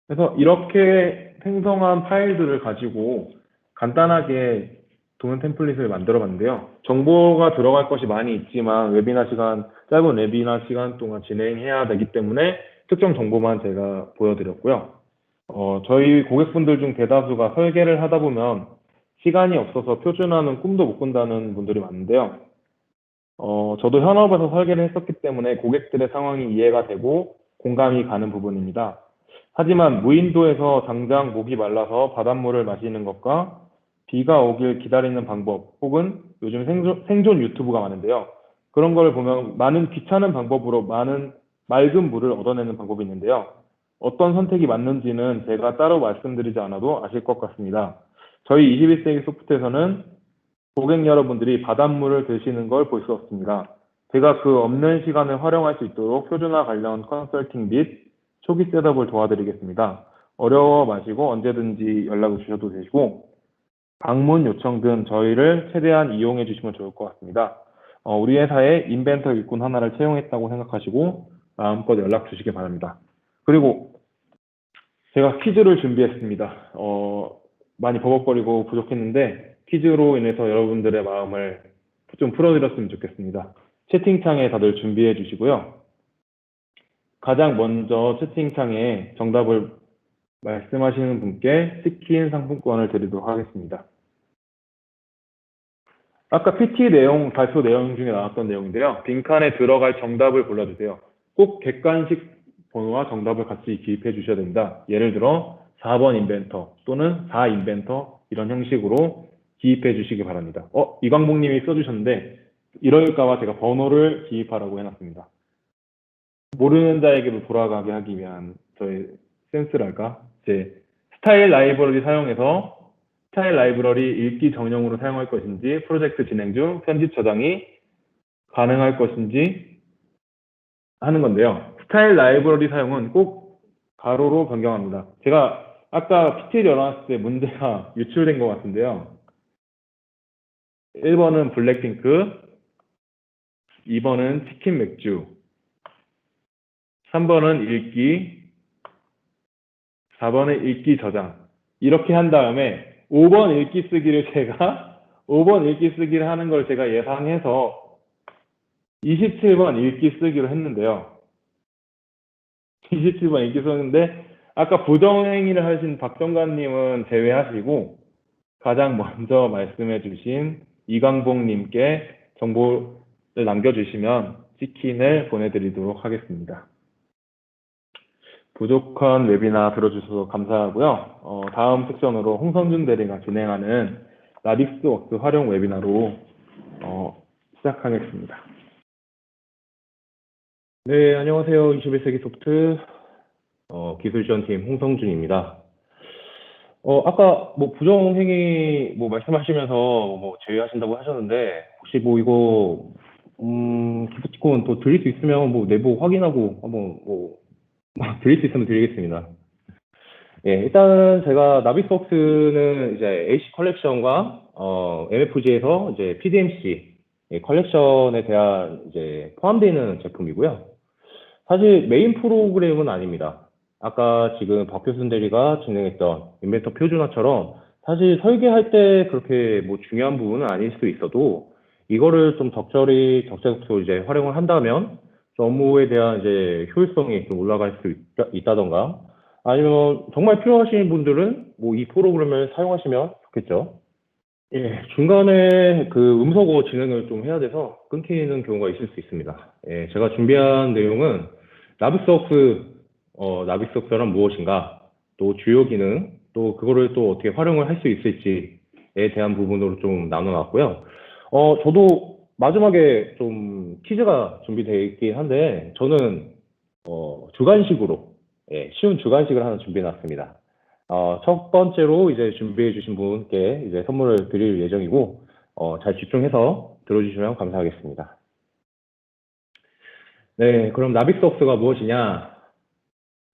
그래서 이렇게 생성한 파일들을 가지고 간단하게 도면 템플릿을 만들어 봤는데요. 정보가 들어갈 것이 많이 있지만 짧은 웨비나 시간 동안 진행해야 되기 때문에 특정 정보만 제가 보여드렸고요. 저희 고객분들 중 대다수가 설계를 하다 보면 시간이 없어서 표준화는 꿈도 못 꾼다는 분들이 많은데요. 저도 현업에서 설계를 했었기 때문에 고객들의 상황이 이해가 되고 공감이 가는 부분입니다. 하지만 무인도에서 당장 목이 말라서 바닷물을 마시는 것과 비가 오길 기다리는 방법 혹은 요즘 생존 유튜브가 많은데요. 그런 걸 보면 많은 귀찮은 방법으로 많은 맑은 물을 얻어내는 방법이 있는데요. 어떤 선택이 맞는지는 제가 따로 말씀드리지 않아도 아실 것 같습니다. 저희 21세기 소프트에서는 고객 여러분들이 바닷물을 드시는 걸 볼 수 없습니다. 제가 그 없는 시간을 활용할 수 있도록 표준화 관련 컨설팅 및 초기 셋업을 도와드리겠습니다. 어려워 마시고 언제든지 연락을 주셔도 되시고 방문 요청 등 저희를 최대한 이용해 주시면 좋을 것 같습니다. 우리 회사에 인벤터 일꾼 하나를 채용했다고 생각하시고 마음껏 연락 주시기 바랍니다. 그리고 제가 퀴즈를 준비했습니다. 많이 버벅거리고 부족했는데 퀴즈로 인해서 여러분들의 마음을 좀 풀어드렸으면 좋겠습니다. 채팅창에 다들 준비해 주시고요. 가장 먼저 채팅창에 정답을 말씀하시는 분께 치킨 상품권을 드리도록 하겠습니다. 아까 PT 발표 내용 중에 나왔던 내용인데요. 빈칸에 들어갈 정답을 골라주세요. 꼭 객관식 번호와 정답을 같이 기입해 주셔야 됩니다. 예를 들어 4번 인벤터 또는 4 인벤터 이런 형식으로 기입해 주시기 바랍니다. 이광봉님이 써주셨는데 이럴까봐 제가 번호를 기입하라고 해놨습니다. 모르는 자에게도 돌아가게 하기 위한 저의 센스랄까? 제 스타일 라이브러리 사용해서 스타일 라이브러리 읽기 전용으로 사용할 것인지, 프로젝트 진행 중 편집 저장이 가능할 것인지 하는 건데요. 스타일 라이브러리 사용은 꼭 가로로 변경합니다. 제가 아까 PT를 열어놨을 때 문제가 유출된 것 같은데요. 1번은 블랙핑크, 2번은 치킨 맥주, 3번은 읽기, 4번은 읽기 저장. 이렇게 한 다음에 5번 읽기 쓰기를 제가 5번 읽기 쓰기를 하는 걸 제가 예상해서 27번 읽기 쓰기로 했는데요. 27번 읽기 썼는데 아까 부정행위를 하신 박정관님은 제외하시고 가장 먼저 말씀해 주신 이광봉님께 정보를 남겨주시면 치킨을 보내드리도록 하겠습니다. 부족한 웨비나 들어주셔서 감사하고요. 다음 섹션으로 홍성준 대리가 진행하는 나빅스웍스 활용 웨비나로 시작하겠습니다. 네, 안녕하세요. 21세기 소프트 기술지원팀 홍성준입니다. 아까 뭐 부정행위 뭐 말씀하시면서 뭐 제외하신다고 하셨는데 혹시 뭐 이거 기프티콘 또 드릴 수 있으면 뭐 내부 확인하고 한번 뭐 드릴 수 있으면 드리겠습니다. 예, 일단은 제가 나비스웍스는 이제 AC 컬렉션과 MFG에서 이제 PDMC 컬렉션에 대한 이제 포함되어 있는 제품이고요. 사실 메인 프로그램은 아닙니다. 아까 지금 박 교수 대리가 진행했던 인벤터 표준화처럼 사실 설계할 때 그렇게 뭐 중요한 부분은 아닐 수도 있어도 이거를 좀 적절히 이제 활용을 한다면 업무에 대한 이제 효율성이 좀 올라갈 수 있다던가 아니면 정말 필요하신 분들은 뭐 이 프로그램을 사용하시면 좋겠죠. 예, 중간에 그 음성어 진행을 좀 해야 돼서 끊기는 경우가 있을 수 있습니다. 예, 제가 준비한 내용은 나비스웍스란 무엇인가, 또 주요 기능, 또 그거를 또 어떻게 활용을 할 수 있을지에 대한 부분으로 좀 나눠놨고요. 저도 마지막에 좀 퀴즈가 준비되어 있긴 한데 저는 주관식으로 쉬운 주관식을 하나 준비해놨습니다. 첫 번째로 이제 준비해 주신 분께 이제 선물을 드릴 예정이고 잘 집중해서 들어주시면 감사하겠습니다. 네, 그럼 나빅스웍스가 무엇이냐?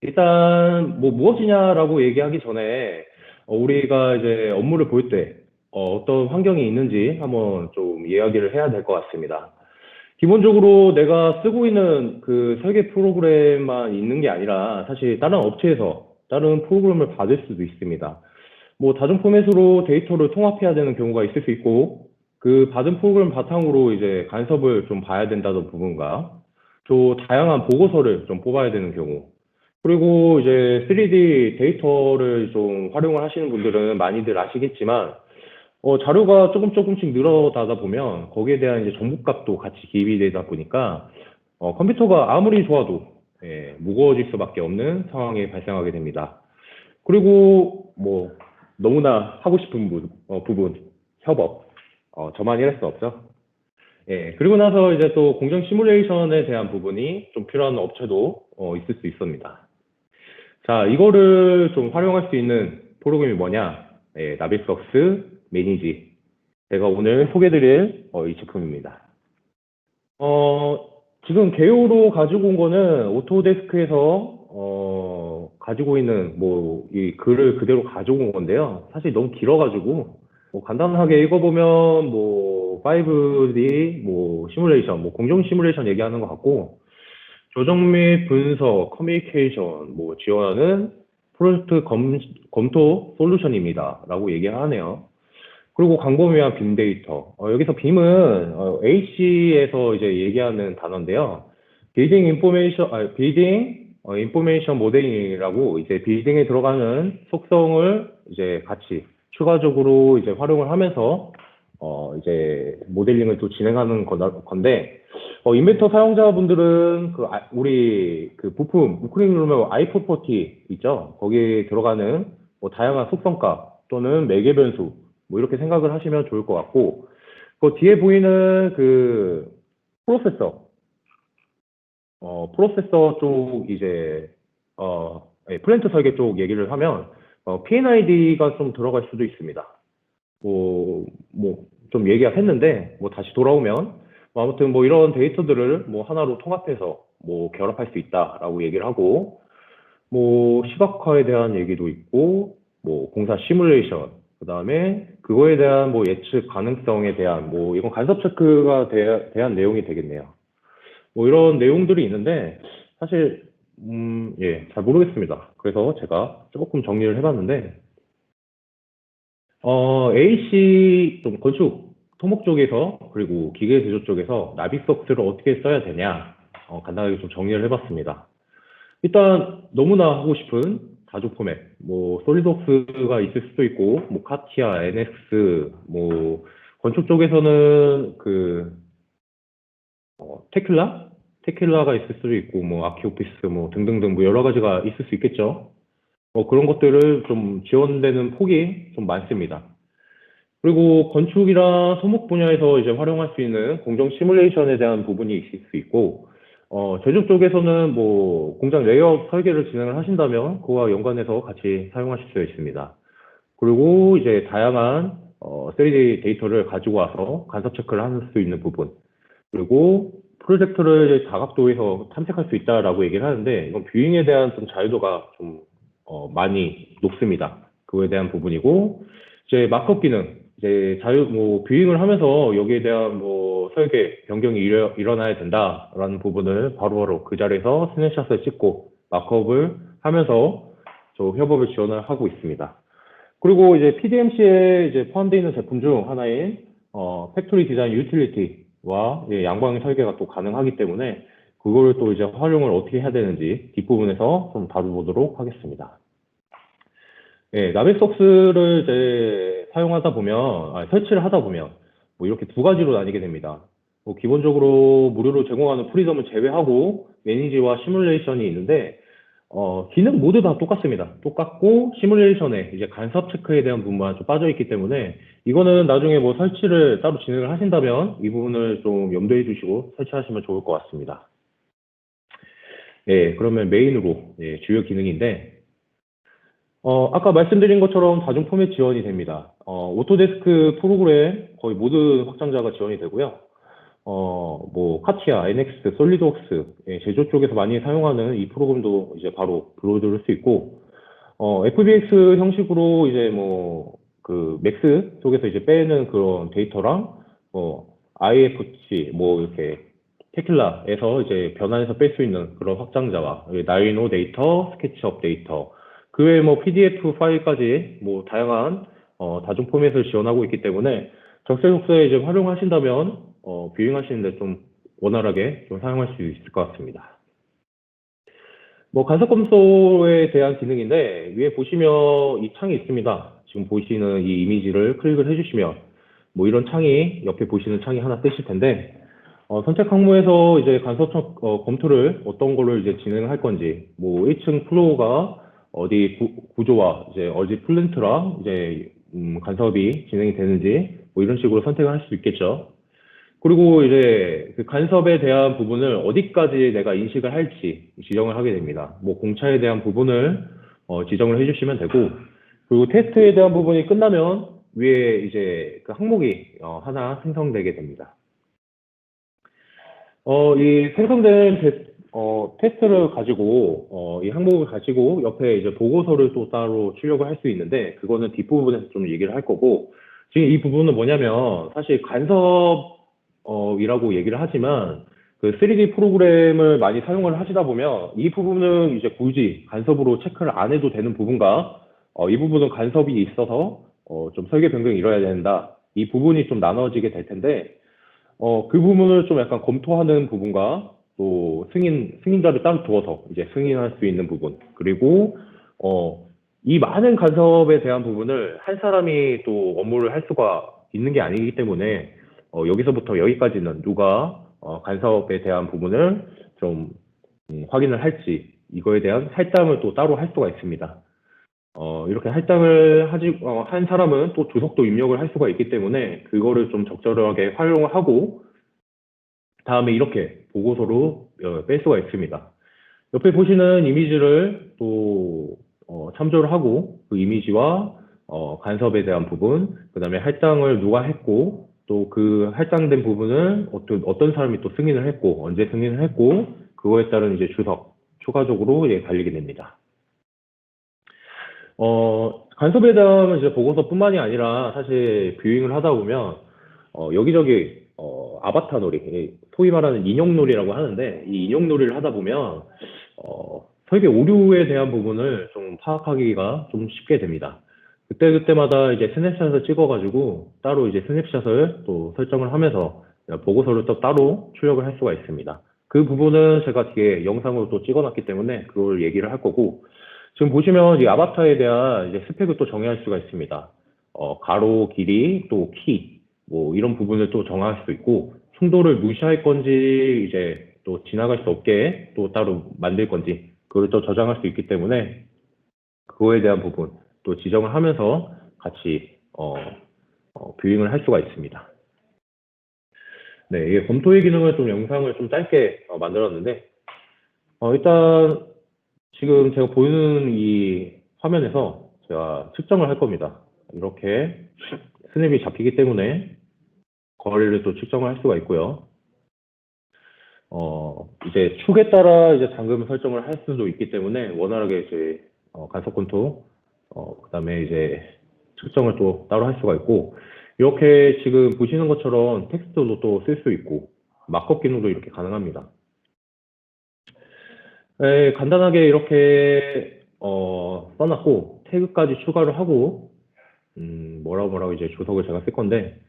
일단 뭐 무엇이냐라고 얘기하기 전에 우리가 이제 업무를 볼 때 어떤 환경이 있는지 한번 좀 이야기를 해야 될 것 같습니다. 기본적으로 내가 쓰고 있는 그 설계 프로그램만 있는 게 아니라 사실 다른 업체에서 다른 프로그램을 받을 수도 있습니다. 뭐 다중 포맷으로 데이터를 통합해야 되는 경우가 있을 수 있고 그 받은 프로그램 바탕으로 이제 간섭을 좀 봐야 된다는 부분과 또 다양한 보고서를 좀 뽑아야 되는 경우 그리고 이제 3D 데이터를 좀 활용을 하시는 분들은 많이들 아시겠지만 자료가 조금씩 늘어나다 보면 거기에 대한 이제 정보값도 같이 기입이 되다 보니까 컴퓨터가 아무리 좋아도 무거워질 수밖에 없는 상황이 발생하게 됩니다. 그리고 뭐 너무나 하고 싶은 부분 협업 저만 이럴 수 없죠. 그리고 나서 이제 또 공정 시뮬레이션에 대한 부분이 좀 필요한 업체도 있을 수 있습니다. 자, 이거를 좀 활용할 수 있는 프로그램이 뭐냐? 나비스웍스 매니지. 제가 오늘 소개드릴 이 제품입니다. 지금 개요로 가지고 온 거는 오토데스크에서 가지고 있는 뭐 이 글을 그대로 가지고 온 건데요. 사실 너무 길어가지고 뭐 간단하게 읽어보면 뭐 5D 뭐 시뮬레이션, 뭐 공정 시뮬레이션 얘기하는 것 같고 조정 및 분석, 커뮤니케이션 뭐 지원하는 프로젝트 검토 솔루션입니다. 라고 얘기를 하네요. 그리고 광범위한 빅데이터. 여기서 빔은 H에서 이제 얘기하는 단어인데요. 빌딩 인포메이션 모델링이라고 이제 빌딩에 들어가는 속성을 이제 같이 추가적으로 이제 활용을 하면서 이제 모델링을 또 진행하는 건데 인벤터 사용자분들은 우리 그 부품 우크링 누르면 i440 있죠. 거기에 들어가는 뭐 다양한 속성값 또는 매개 변수 뭐 이렇게 생각을 하시면 좋을 것 같고, 그 뒤에 보이는 그 프로세서, 프로세서 쪽 이제 플랜트 설계 쪽 얘기를 하면 P&ID가 좀 들어갈 수도 있습니다. 좀 얘기가 했는데 뭐 다시 돌아오면 아무튼 뭐 이런 데이터들을 뭐 하나로 통합해서 뭐 결합할 수 있다라고 얘기를 하고, 뭐 시각화에 대한 얘기도 있고, 뭐 공사 시뮬레이션, 그다음에 그거에 대한 뭐 예측 가능성에 대한 뭐 이건 간섭 체크가 대한 내용이 되겠네요. 뭐 이런 내용들이 있는데 사실 예, 잘 모르겠습니다. 그래서 제가 조금 정리를 해봤는데 AC 좀 건축 토목 쪽에서 그리고 기계 제조 쪽에서 나빅석스를 어떻게 써야 되냐 간단하게 좀 정리를 해봤습니다. 일단 너무나 하고 싶은 다중 포맷, 뭐 솔리드웍스가 있을 수도 있고, 뭐 카티아, NX, 뭐 건축 쪽에서는 그 테킬라가 있을 수도 있고, 뭐 아키오피스, 뭐 등등등 뭐 여러 가지가 있을 수 있겠죠. 그런 것들을 좀 지원되는 폭이 좀 많습니다. 그리고 건축이랑 토목 분야에서 이제 활용할 수 있는 공정 시뮬레이션에 대한 부분이 있을 수 있고, 제조 쪽에서는 뭐 공장 레이아웃 설계를 진행을 하신다면 그와 연관해서 같이 사용하실 수 있습니다. 그리고 이제 다양한 3D 데이터를 가지고 와서 간섭 체크를 할 수 있는 부분. 그리고 프로젝터를 이제 다각도에서 탐색할 수 있다라고 얘기를 하는데, 이건 뷰잉에 대한 좀 자유도가 좀 많이 높습니다. 그거에 대한 부분이고, 이제 마크업 기능, 이제 뭐 뷰잉을 하면서 여기에 대한 뭐 설계 변경이 일어나야 된다라는 부분을 바로바로 그 자리에서 스냅샷을 찍고 마크업을 하면서 저 협업을 지원을 하고 있습니다. 그리고 이제 PDMC에 이제 포함되어 있는 제품 중 하나인 팩토리 디자인 유틸리티와 양방향 설계가 또 가능하기 때문에 그거를 또 이제 활용을 어떻게 해야 되는지 뒷부분에서 좀 다뤄보도록 하겠습니다. 예, 나빅석스를 이제 사용하다 보면, 설치를 하다 보면, 뭐 이렇게 두 가지로 나뉘게 됩니다. 뭐 기본적으로 무료로 제공하는 프리덤을 제외하고 매니지와 시뮬레이션이 있는데, 기능 모두 다 똑같습니다. 똑같고, 시뮬레이션에 이제 간섭 체크에 대한 부분만 좀 빠져있기 때문에, 이거는 나중에 뭐 설치를 따로 진행을 하신다면, 이 부분을 좀 염두해 주시고 설치하시면 좋을 것 같습니다. 예, 그러면 메인으로, 예, 주요 기능인데, 아까 말씀드린 것처럼 다중 포맷 지원이 됩니다. 오토데스크 프로그램 거의 모든 확장자가 지원이 되고요. 뭐 카티아, NX, 솔리드웍스 제조 쪽에서 많이 사용하는 이 프로그램도 이제 바로 불러들을 수 있고, FBX 형식으로 이제 뭐 그 맥스 쪽에서 이제 빼는 그런 데이터랑 IFC 뭐 이렇게 테킬라에서 이제 변환해서 뺄 수 있는 그런 확장자와 나이노 데이터, 스케치업 데이터, 그 외에 뭐 PDF 파일까지 뭐 다양한 다중 포맷을 지원하고 있기 때문에 적재적소에 이제 활용하신다면 뷰잉하시는데 좀 원활하게 좀 사용할 수 있을 것 같습니다. 뭐 간섭 검소에 대한 기능인데 위에 보시면 이 창이 있습니다. 지금 보시는 이 이미지를 클릭을 해주시면 뭐 이런 창이 옆에 보시는 창이 하나 뜨실 텐데 선택 항목에서 이제 간섭 검토를 어떤 걸로 이제 진행할 건지, 뭐 1층 플로어가 어디 구조와 이제 어디 플랜트랑 이제 간섭이 진행이 되는지 뭐 이런 식으로 선택을 할 수 있겠죠. 그리고 이제 그 간섭에 대한 부분을 어디까지 내가 인식을 할지 지정을 하게 됩니다. 뭐 공차에 대한 부분을 지정을 해주시면 되고, 그리고 테스트에 대한 부분이 끝나면 위에 이제 그 항목이 하나 생성되게 됩니다. 이 생성된 테스트를 가지고, 이 항목을 가지고 옆에 이제 보고서를 또 따로 출력을 할 수 있는데, 그거는 뒷부분에서 좀 얘기를 할 거고, 지금 이 부분은 뭐냐면, 사실 간섭이라고 얘기를 하지만, 그 3D 프로그램을 많이 사용을 하시다 보면, 이 부분은 이제 굳이 간섭으로 체크를 안 해도 되는 부분과, 이 부분은 간섭이 있어서, 좀 설계 변경이 일어나야 된다. 이 부분이 좀 나눠지게 될 텐데, 그 부분을 좀 약간 검토하는 부분과 또 승인자를 따로 두어서 이제 승인할 수 있는 부분, 그리고 이 많은 간섭에 대한 부분을 한 사람이 또 업무를 할 수가 있는 게 아니기 때문에 여기서부터 여기까지는 누가 간섭에 대한 부분을 좀 확인을 할지, 이거에 대한 살담을 또 따로 할 수가 있습니다. 이렇게 할당을 한 사람은 또 주석도 입력을 할 수가 있기 때문에 그거를 좀 적절하게 활용을 하고 다음에 이렇게 보고서로 뺄 수가 있습니다. 옆에 보시는 이미지를 또 참조를 하고 그 이미지와 간섭에 대한 부분, 그 다음에 할당을 누가 했고 또 그 할당된 부분을 어떤 사람이 또 승인을 했고 언제 승인을 했고 그거에 따른 이제 주석 추가적으로 달리게 됩니다. 간섭에 대한 이제 보고서뿐만이 아니라 사실 뷰잉을 하다 보면 여기저기 아바타 놀이, 소위 말하는 인형놀이라고 하는데 이 인형놀이를 하다 보면 설계 오류에 대한 부분을 좀 파악하기가 좀 쉽게 됩니다. 그때마다 이제 스냅샷을 찍어가지고 따로 이제 스냅샷을 또 설정을 하면서 보고서를 또 따로 출력을 할 수가 있습니다. 그 부분은 제가 뒤에 영상으로 또 찍어놨기 때문에 그걸 얘기를 할 거고 지금 보시면 이 아바타에 대한 이제 스펙을 또 정의할 수가 있습니다. 가로, 길이, 또 키, 뭐 이런 부분을 또 정할 수 있고 충돌을 무시할 건지 이제 또 지나갈 수 없게 또 따로 만들 건지 그걸 또 저장할 수 있기 때문에 그거에 대한 부분 또 지정을 하면서 같이 뷰잉을 할 수가 있습니다. 네, 이게 검토의 기능을 좀 영상을 좀 짧게 만들었는데 일단 지금 제가 보이는 이 화면에서 제가 측정을 할 겁니다. 이렇게 스냅이 잡히기 때문에 거리를 또 측정을 할 수가 있고요. 이제 축에 따라 이제 잠금 설정을 할 수도 있기 때문에 원활하게 이제 간섭 컨트롤, 그다음에 이제 측정을 또 따로 할 수가 있고 이렇게 지금 보시는 것처럼 텍스트도 또 쓸 수 있고 마크업 기능도 이렇게 가능합니다. 네, 간단하게 이렇게 써놨고 태그까지 추가를 하고 뭐라고 이제 주석을 제가 쓸 건데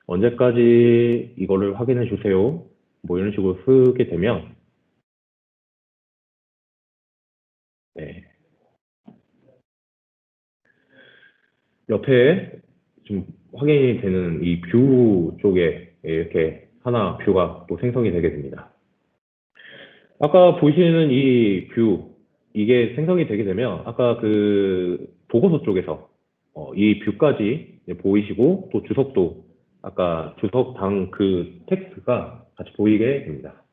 언제까지 이거를 확인해 주세요. 뭐 이런 식으로 쓰게 되면 네. 옆에 좀 확인이 되는 이 뷰 쪽에 이렇게 하나 뷰가 또 생성이 되게 됩니다. 아까 보시는 이 뷰, 이게 생성이 되게 되면 아까 그 보고서 쪽에서 이 뷰까지 보이시고 또 주석도 아까 주석당 그 텍스트가 같이 보이게 됩니다.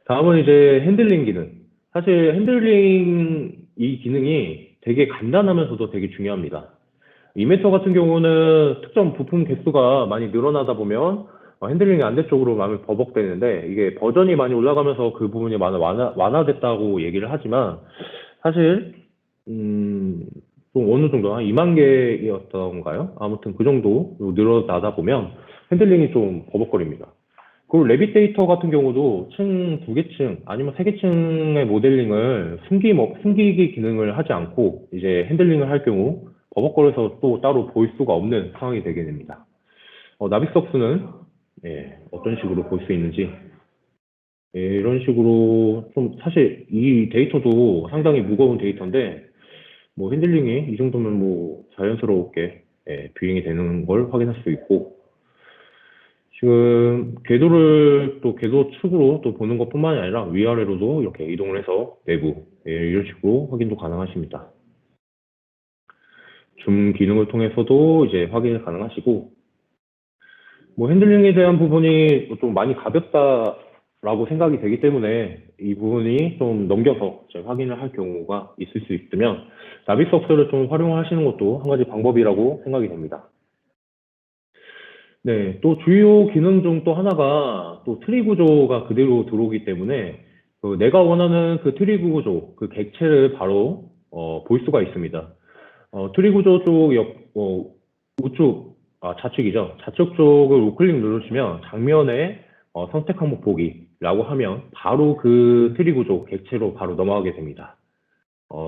다음은 이제 핸들링 기능. 사실 핸들링 이 기능이 되게 간단하면서도 되게 중요합니다. 이메터 같은 경우는 특정 부품 개수가 많이 늘어나다 보면 핸들링이 안 될 쪽으로 마음이 버벅대는데 이게 버전이 많이 올라가면서 그 부분이 많이 완화됐다고 얘기를 하지만 사실 좀 어느 정도 한 2만 개였던가요? 아무튼 그 정도 늘어나다 보면 핸들링이 좀 버벅거립니다. 그리고 레빗 데이터 같은 경우도 층 2개 층 아니면 3개 층의 모델링을 숨기기 기능을 하지 않고 이제 핸들링을 할 경우 버벅거려서 또 따로 보일 수가 없는 상황이 되게 됩니다. 나빅석스는 어떤 식으로 볼 수 있는지 이런 식으로 좀 사실 이 데이터도 상당히 무거운 데이터인데 뭐 핸들링이 이 정도면 뭐 자연스럽게 뷰잉이 되는 걸 확인할 수 있고 지금 궤도를 또 궤도 축으로 또 보는 것뿐만이 아니라 위아래로도 이렇게 이동을 해서 내부 이런 식으로 확인도 가능하십니다. 줌 기능을 통해서도 이제 확인이 가능하시고 뭐 핸들링에 대한 부분이 좀 많이 가볍다라고 생각이 되기 때문에 이 부분이 좀 넘겨서 확인을 할 경우가 있을 수 있으면 나빅석스를 좀 활용하시는 것도 한 가지 방법이라고 생각이 됩니다. 네, 또 주요 기능 중 또 하나가 또 트리 구조가 그대로 들어오기 때문에 내가 원하는 그 트리 구조, 그 객체를 바로 볼 수가 있습니다. 트리 구조 쪽 우측, 좌측이죠. 좌측 쪽을 우클릭 누르시면 장면에 선택 항목 보기라고 하면 바로 그 트리 구조 객체로 바로 넘어가게 됩니다.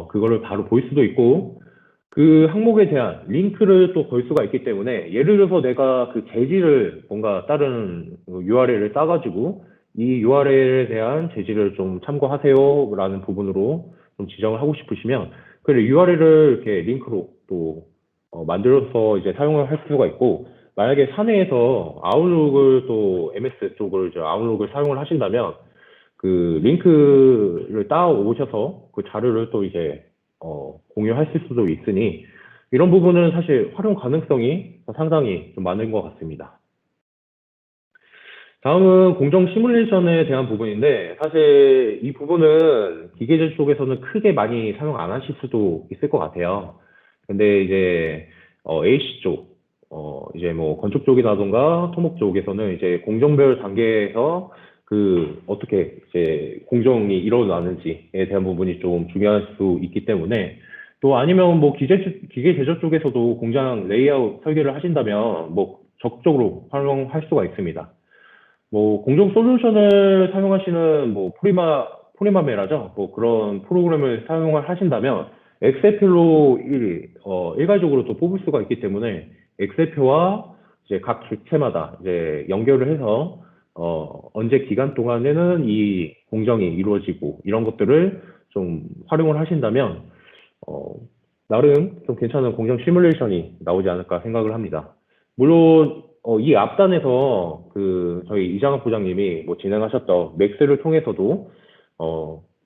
그거를 바로 볼 수도 있고 그 항목에 대한 링크를 또 걸 수가 있기 때문에 예를 들어서 내가 그 재질을 뭔가 다른 URL을 따가지고 이 URL에 대한 재질을 좀 참고하세요 라는 부분으로 좀 지정을 하고 싶으시면 그 URL을 이렇게 링크로 또 만들어서 이제 사용을 할 수가 있고 만약에 사내에서 아웃룩을 또 MS 쪽을 이제 아웃룩을 사용을 하신다면 그 링크를 따 오셔서 그 자료를 또 이제 공유하실 수도 있으니 이런 부분은 사실 활용 가능성이 상당히 좀 많은 것 같습니다. 다음은 공정 시뮬레이션에 대한 부분인데 사실 이 부분은 기계질 쪽에서는 크게 많이 사용 안 하실 수도 있을 것 같아요. 근데 이제 AC 쪽, 이제 뭐 건축 쪽이라던가 토목 쪽에서는 이제 공정별 단계에서 그 어떻게 이제 공정이 일어나는지에 대한 부분이 좀 중요할 수 있기 때문에 또 아니면 뭐 기계 제조 쪽에서도 공장 레이아웃 설계를 하신다면 뭐 적극적으로 활용할 수가 있습니다. 뭐 공정 솔루션을 사용하시는 뭐 포리마메라죠. 뭐 그런 프로그램을 사용을 하신다면 엑셀표로 일괄적으로 또 뽑을 수가 있기 때문에 엑셀표와 이제 각 객체마다 이제 연결을 해서 언제 기간 동안에는 이 공정이 이루어지고 이런 것들을 좀 활용을 하신다면 어, 나름 좀 괜찮은 공정 시뮬레이션이 나오지 않을까 생각을 합니다. 물론 이 앞단에서 그 저희 이장학 부장님이 뭐 진행하셨던 맥스를 통해서도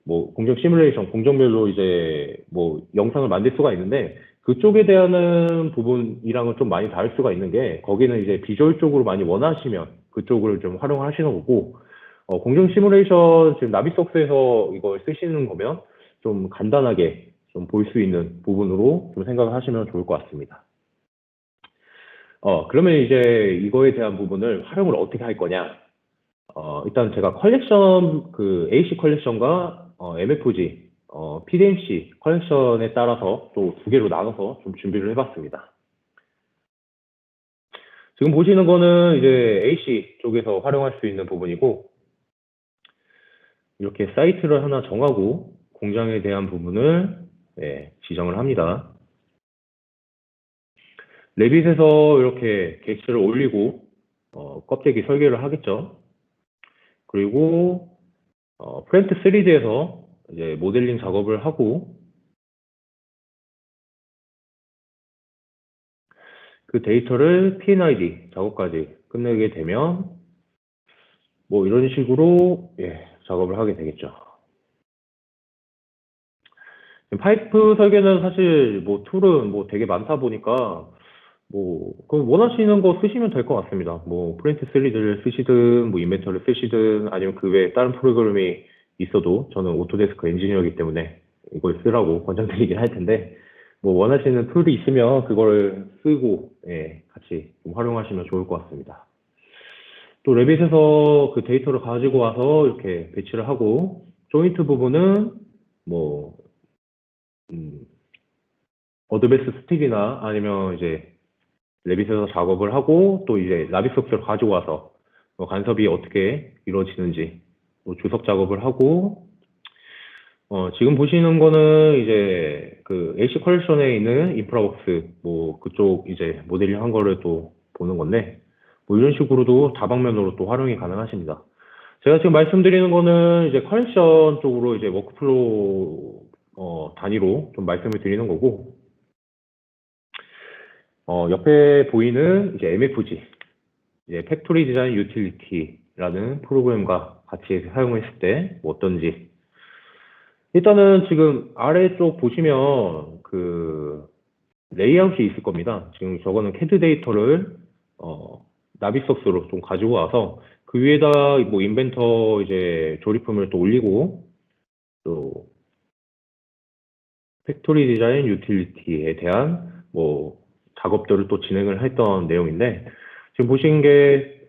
뭐 공정 시뮬레이션 공정별로 이제 뭐 영상을 만들 수가 있는데 그쪽에 대한 부분이랑은 좀 많이 다를 수가 있는 게 거기는 이제 비주얼 쪽으로 많이 원하시면 그쪽을 좀 활용하시는 거고 공정 시뮬레이션 지금 나비석스에서 이걸 쓰시는 거면 좀 간단하게 좀 볼 수 있는 부분으로 좀 생각을 하시면 좋을 것 같습니다. 그러면 이제 이거에 대한 부분을 활용을 어떻게 할 거냐? 일단 제가 컬렉션, 그 AC 컬렉션과 MFG, PDMC 컬렉션에 따라서 또 두 개로 나눠서 좀 준비를 해봤습니다. 지금 보시는 거는 이제 AC 쪽에서 활용할 수 있는 부분이고, 이렇게 사이트를 하나 정하고 공장에 대한 부분을 지정을 합니다. 레빗에서 이렇게 게시를 올리고 껍데기 설계를 하겠죠. 그리고 프렌트 3D에서 이제 모델링 작업을 하고 그 데이터를 P&ID 작업까지 끝내게 되면 뭐 이런 식으로 작업을 하게 되겠죠. 파이프 설계는 사실 뭐 툴은 뭐 되게 많다 보니까 뭐 그 원하시는 거 쓰시면 될 것 같습니다. 뭐 프린트 3D를 쓰시든 뭐 인벤터를 쓰시든 아니면 그 외에 다른 프로그램이 있어도 저는 오토데스크 엔지니어이기 때문에 이걸 쓰라고 권장드리긴 할 텐데 뭐 원하시는 툴이 있으면 그걸 쓰고 같이 좀 활용하시면 좋을 것 같습니다. 또 레빗에서 그 데이터를 가지고 와서 이렇게 배치를 하고 조인트 부분은 뭐 어드베스 스틱이나 아니면 이제 레빗에서 작업을 하고 또 이제 나비소프트를 가지고 와서 간섭이 어떻게 이루어지는지 또 주석 작업을 하고 지금 보시는 거는 이제 그 AC 컬렉션에 있는 인프라웍스 뭐 그쪽 이제 모델링 한 거를 또 보는 건데 뭐 이런 식으로도 다방면으로 또 활용이 가능하십니다. 제가 지금 말씀드리는 거는 이제 컬렉션 쪽으로 이제 워크플로우 단위로 좀 말씀을 드리는 거고 옆에 보이는 이제 MFG, 이제 팩토리 디자인 유틸리티라는 프로그램과 같이 사용했을 때 어떤지. 일단은 지금 아래쪽 보시면 그 레이아웃이 있을 겁니다. 지금 저거는 CAD 데이터를 나비소스로 좀 가지고 와서 그 위에다 뭐 인벤터 이제 조립품을 또 올리고 또 팩토리 디자인 유틸리티에 대한 뭐 작업들을 또 진행을 했던 내용인데 지금 보신 게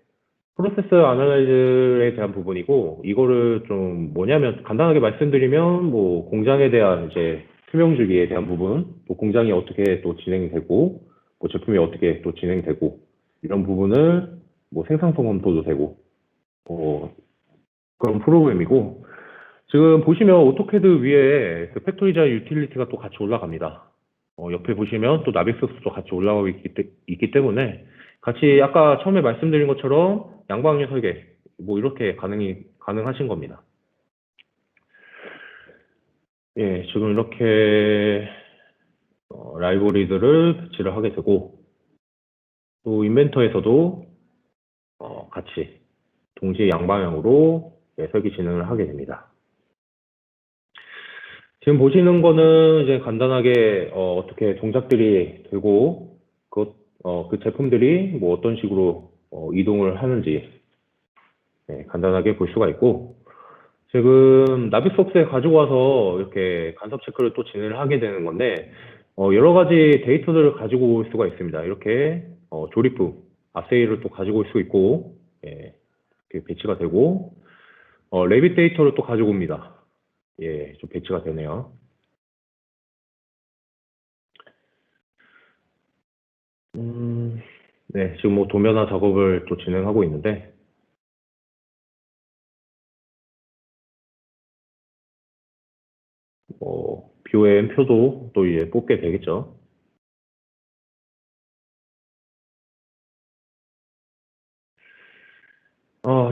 프로세스 아날라이즈에 대한 부분이고 이거를 좀 뭐냐면 간단하게 말씀드리면 뭐 공장에 대한 이제 투명주기에 대한 부분 또 공장이 어떻게 또 진행되고 뭐 제품이 어떻게 또 진행되고 이런 부분을 뭐 생산 성험도도 되고 그런 프로그램이고 지금 보시면 오토캐드 위에 그 팩토리 디자인 유틸리티가 또 같이 올라갑니다. 옆에 보시면 또 나빅소스도 같이 올라가고 있기 때문에 같이 아까 처음에 말씀드린 것처럼 양방향 설계 뭐 이렇게 가능하신 겁니다. 지금 이렇게 라이브러리들을 배치를 하게 되고 또 인벤터에서도 같이 동시에 양방향으로 설계 진행을 하게 됩니다. 지금 보시는 거는 이제 간단하게 떻게 동작들이 되고 그 제품들이 뭐 어떤 식으로 이동을 하는지 간단하게 볼 수가 있고 지금 나빅소스에 가지고 와서 이렇게 간섭 체크를 또 진행을 하게 되는 건데 여러 가지 데이터들을 가지고 올 수가 있습니다. 이렇게 조립부, 아세이를 또 가지고 올 수 있고 이렇게 배치가 되고 레빗 데이터를 또 가지고 옵니다. 좀 배치가 되네요. 네, 지금 뭐 도면화 작업을 또 진행하고 있는데 BOM 표도 또 이제 뽑게 되겠죠.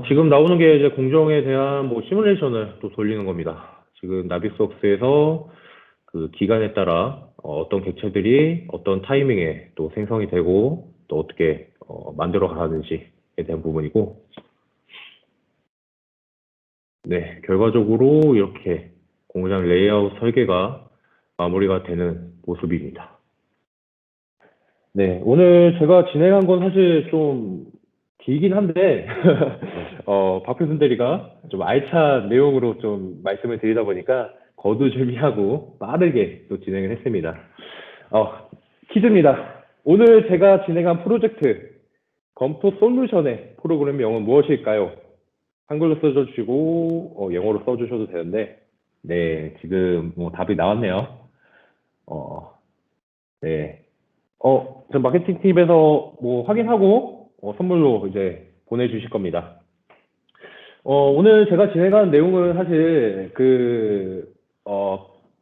지금 나오는 게 이제 공정에 대한 뭐 시뮬레이션을 또 돌리는 겁니다. 지금 나빅소스에서 그 기간에 따라 어떤 객체들이 어떤 타이밍에 또 생성이 되고 또 어떻게 만들어 가는지에 대한 부분이고, 네, 결과적으로 이렇게 공장 레이아웃 설계가 마무리가 되는 모습입니다. 네, 오늘 제가 진행한 건 사실 좀 길긴 한데, 박 교수 대리가 좀 알찬 내용으로 좀 말씀을 드리다 보니까 거두절미하고 빠르게 또 진행을 했습니다. 퀴즈입니다. 오늘 제가 진행한 프로젝트, 검토 솔루션의 프로그램명은 무엇일까요? 한글로 써주시고, 영어로 써주셔도 되는데, 네, 지금 뭐 답이 나왔네요. 어, 네. 저 마케팅 팀에서 뭐 확인하고 선물로 이제 보내주실 겁니다. 오늘 제가 진행한 내용은 사실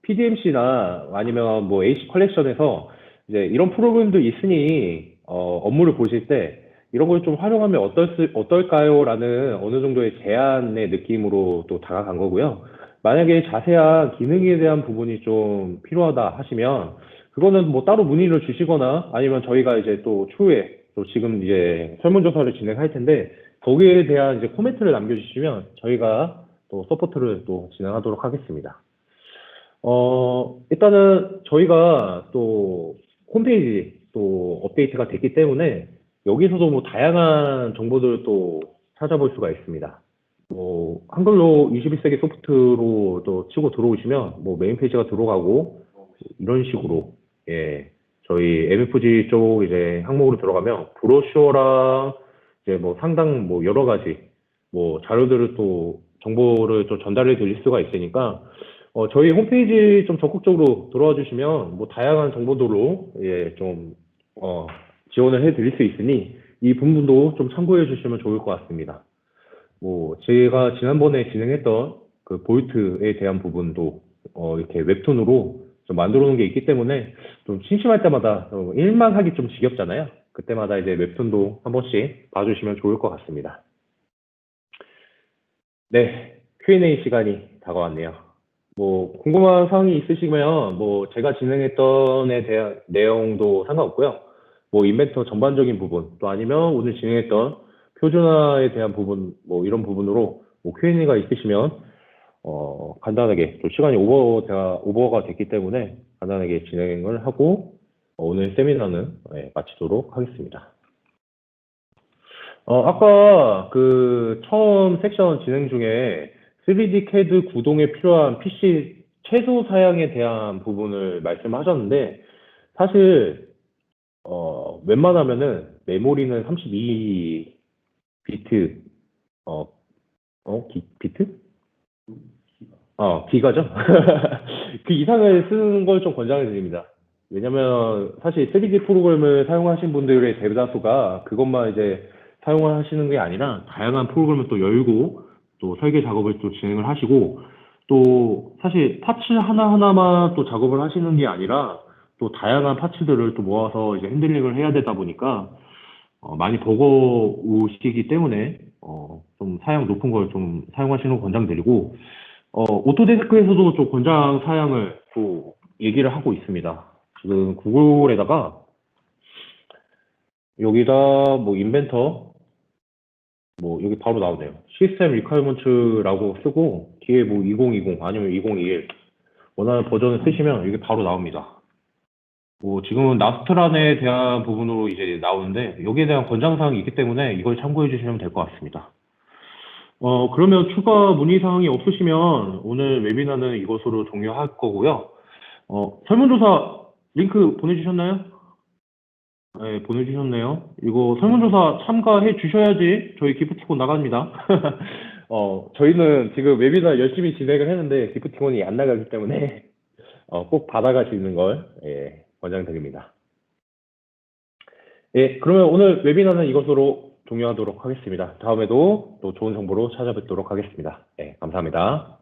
PDMC나 아니면 뭐 AC 컬렉션에서 이제 이런 프로그램도 있으니 업무를 보실 때 이런 걸 좀 활용하면 어떨까요?라는 어느 정도의 제안의 느낌으로 또 다가간 거고요. 만약에 자세한 기능에 대한 부분이 좀 필요하다 하시면 그거는 뭐 따로 문의를 주시거나 아니면 저희가 이제 또 추후에 또 지금 이제 설문조사를 진행할 텐데 거기에 대한 이제 코멘트를 남겨주시면 저희가 또 서포트를 또 진행하도록 하겠습니다. 일단은 저희가 또 홈페이지 또 업데이트가 됐기 때문에 여기서도 뭐 다양한 정보들을 또 찾아볼 수가 있습니다. 뭐 한글로 21세기 소프트로 또 치고 들어오시면 뭐 메인 페이지가 들어가고 이런 식으로 저희 MFG 쪽 이제 항목으로 들어가면 브로셔랑 이제 뭐 상당 뭐 여러 가지 뭐 자료들을 또 정보를 또 전달해 드릴 수가 있으니까 저희 홈페이지 좀 적극적으로 들어와 주시면 뭐 다양한 정보들로 좀 지원을 해 드릴 수 있으니 이 부분도 좀 참고해 주시면 좋을 것 같습니다. 뭐 제가 지난번에 진행했던 그 볼트에 대한 부분도 이렇게 웹툰으로 좀 만들어 놓은 게 있기 때문에 좀 심심할 때마다 일만 하기 좀 지겹잖아요. 그때마다 이제 웹툰도 한 번씩 봐주시면 좋을 것 같습니다. 네, Q&A 시간이 다가왔네요. 뭐 궁금한 사항이 있으시면 뭐 제가 진행했던 에 대한 내용도 상관없고요. 뭐 인벤터 전반적인 부분 또 아니면 오늘 진행했던 표준화에 대한 부분 뭐 이런 부분으로 뭐 Q&A가 있으시면 간단하게 또 시간이 오버가 됐기 때문에 간단하게 진행을 하고 오늘 세미나는 마치도록 하겠습니다. 아까 그 처음 섹션 진행 중에 3D CAD 구동에 필요한 PC 최소 사양에 대한 부분을 말씀하셨는데 사실 웬만하면은 메모리는 32비트 비트? 기가죠? 그 이상을 쓰는 걸 좀 권장해 드립니다. 왜냐면 사실 3D 프로그램을 사용하신 분들의 대다수가 그것만 이제 사용을 하시는 게 아니라 다양한 프로그램을 또 열고 또 설계 작업을 또 진행을 하시고 또 사실 파츠 하나하나만 또 작업을 하시는 게 아니라 또 다양한 파츠들을 또 모아서 이제 핸들링을 해야 되다 보니까 많이 버거우시기 때문에 좀 사양 높은 걸 좀 사용하시는 걸 권장드리고 오토데스크에서도 좀 권장 사양을 또 얘기를 하고 있습니다. 지금 구글에다가 여기다 뭐 인벤터 뭐 여기 바로 나오네요. 시스템 리퀘어먼트라고 쓰고 뒤에 뭐 2020 아니면 2021 원하는 버전을 쓰시면 이게 바로 나옵니다. 뭐 지금은 나스트란에 대한 부분으로 이제 나오는데 여기에 대한 권장사항이 있기 때문에 이걸 참고해 주시면 될 것 같습니다. 그러면 추가 문의사항이 없으시면 오늘 웨비나는 이것으로 종료할 거고요. 설문조사 링크 보내주셨나요? 네, 보내주셨네요. 이거 설문조사 참가해 주셔야지 저희 기프티콘 나갑니다. 저희는 지금 웨비나 열심히 진행을 했는데 기프티콘이 안 나가기 때문에 꼭 받아가시는 걸 권장드립니다. 예, 그러면 오늘 웨비나는 이것으로 종료하도록 하겠습니다. 다음에도 또 좋은 정보로 찾아뵙도록 하겠습니다. 예, 감사합니다.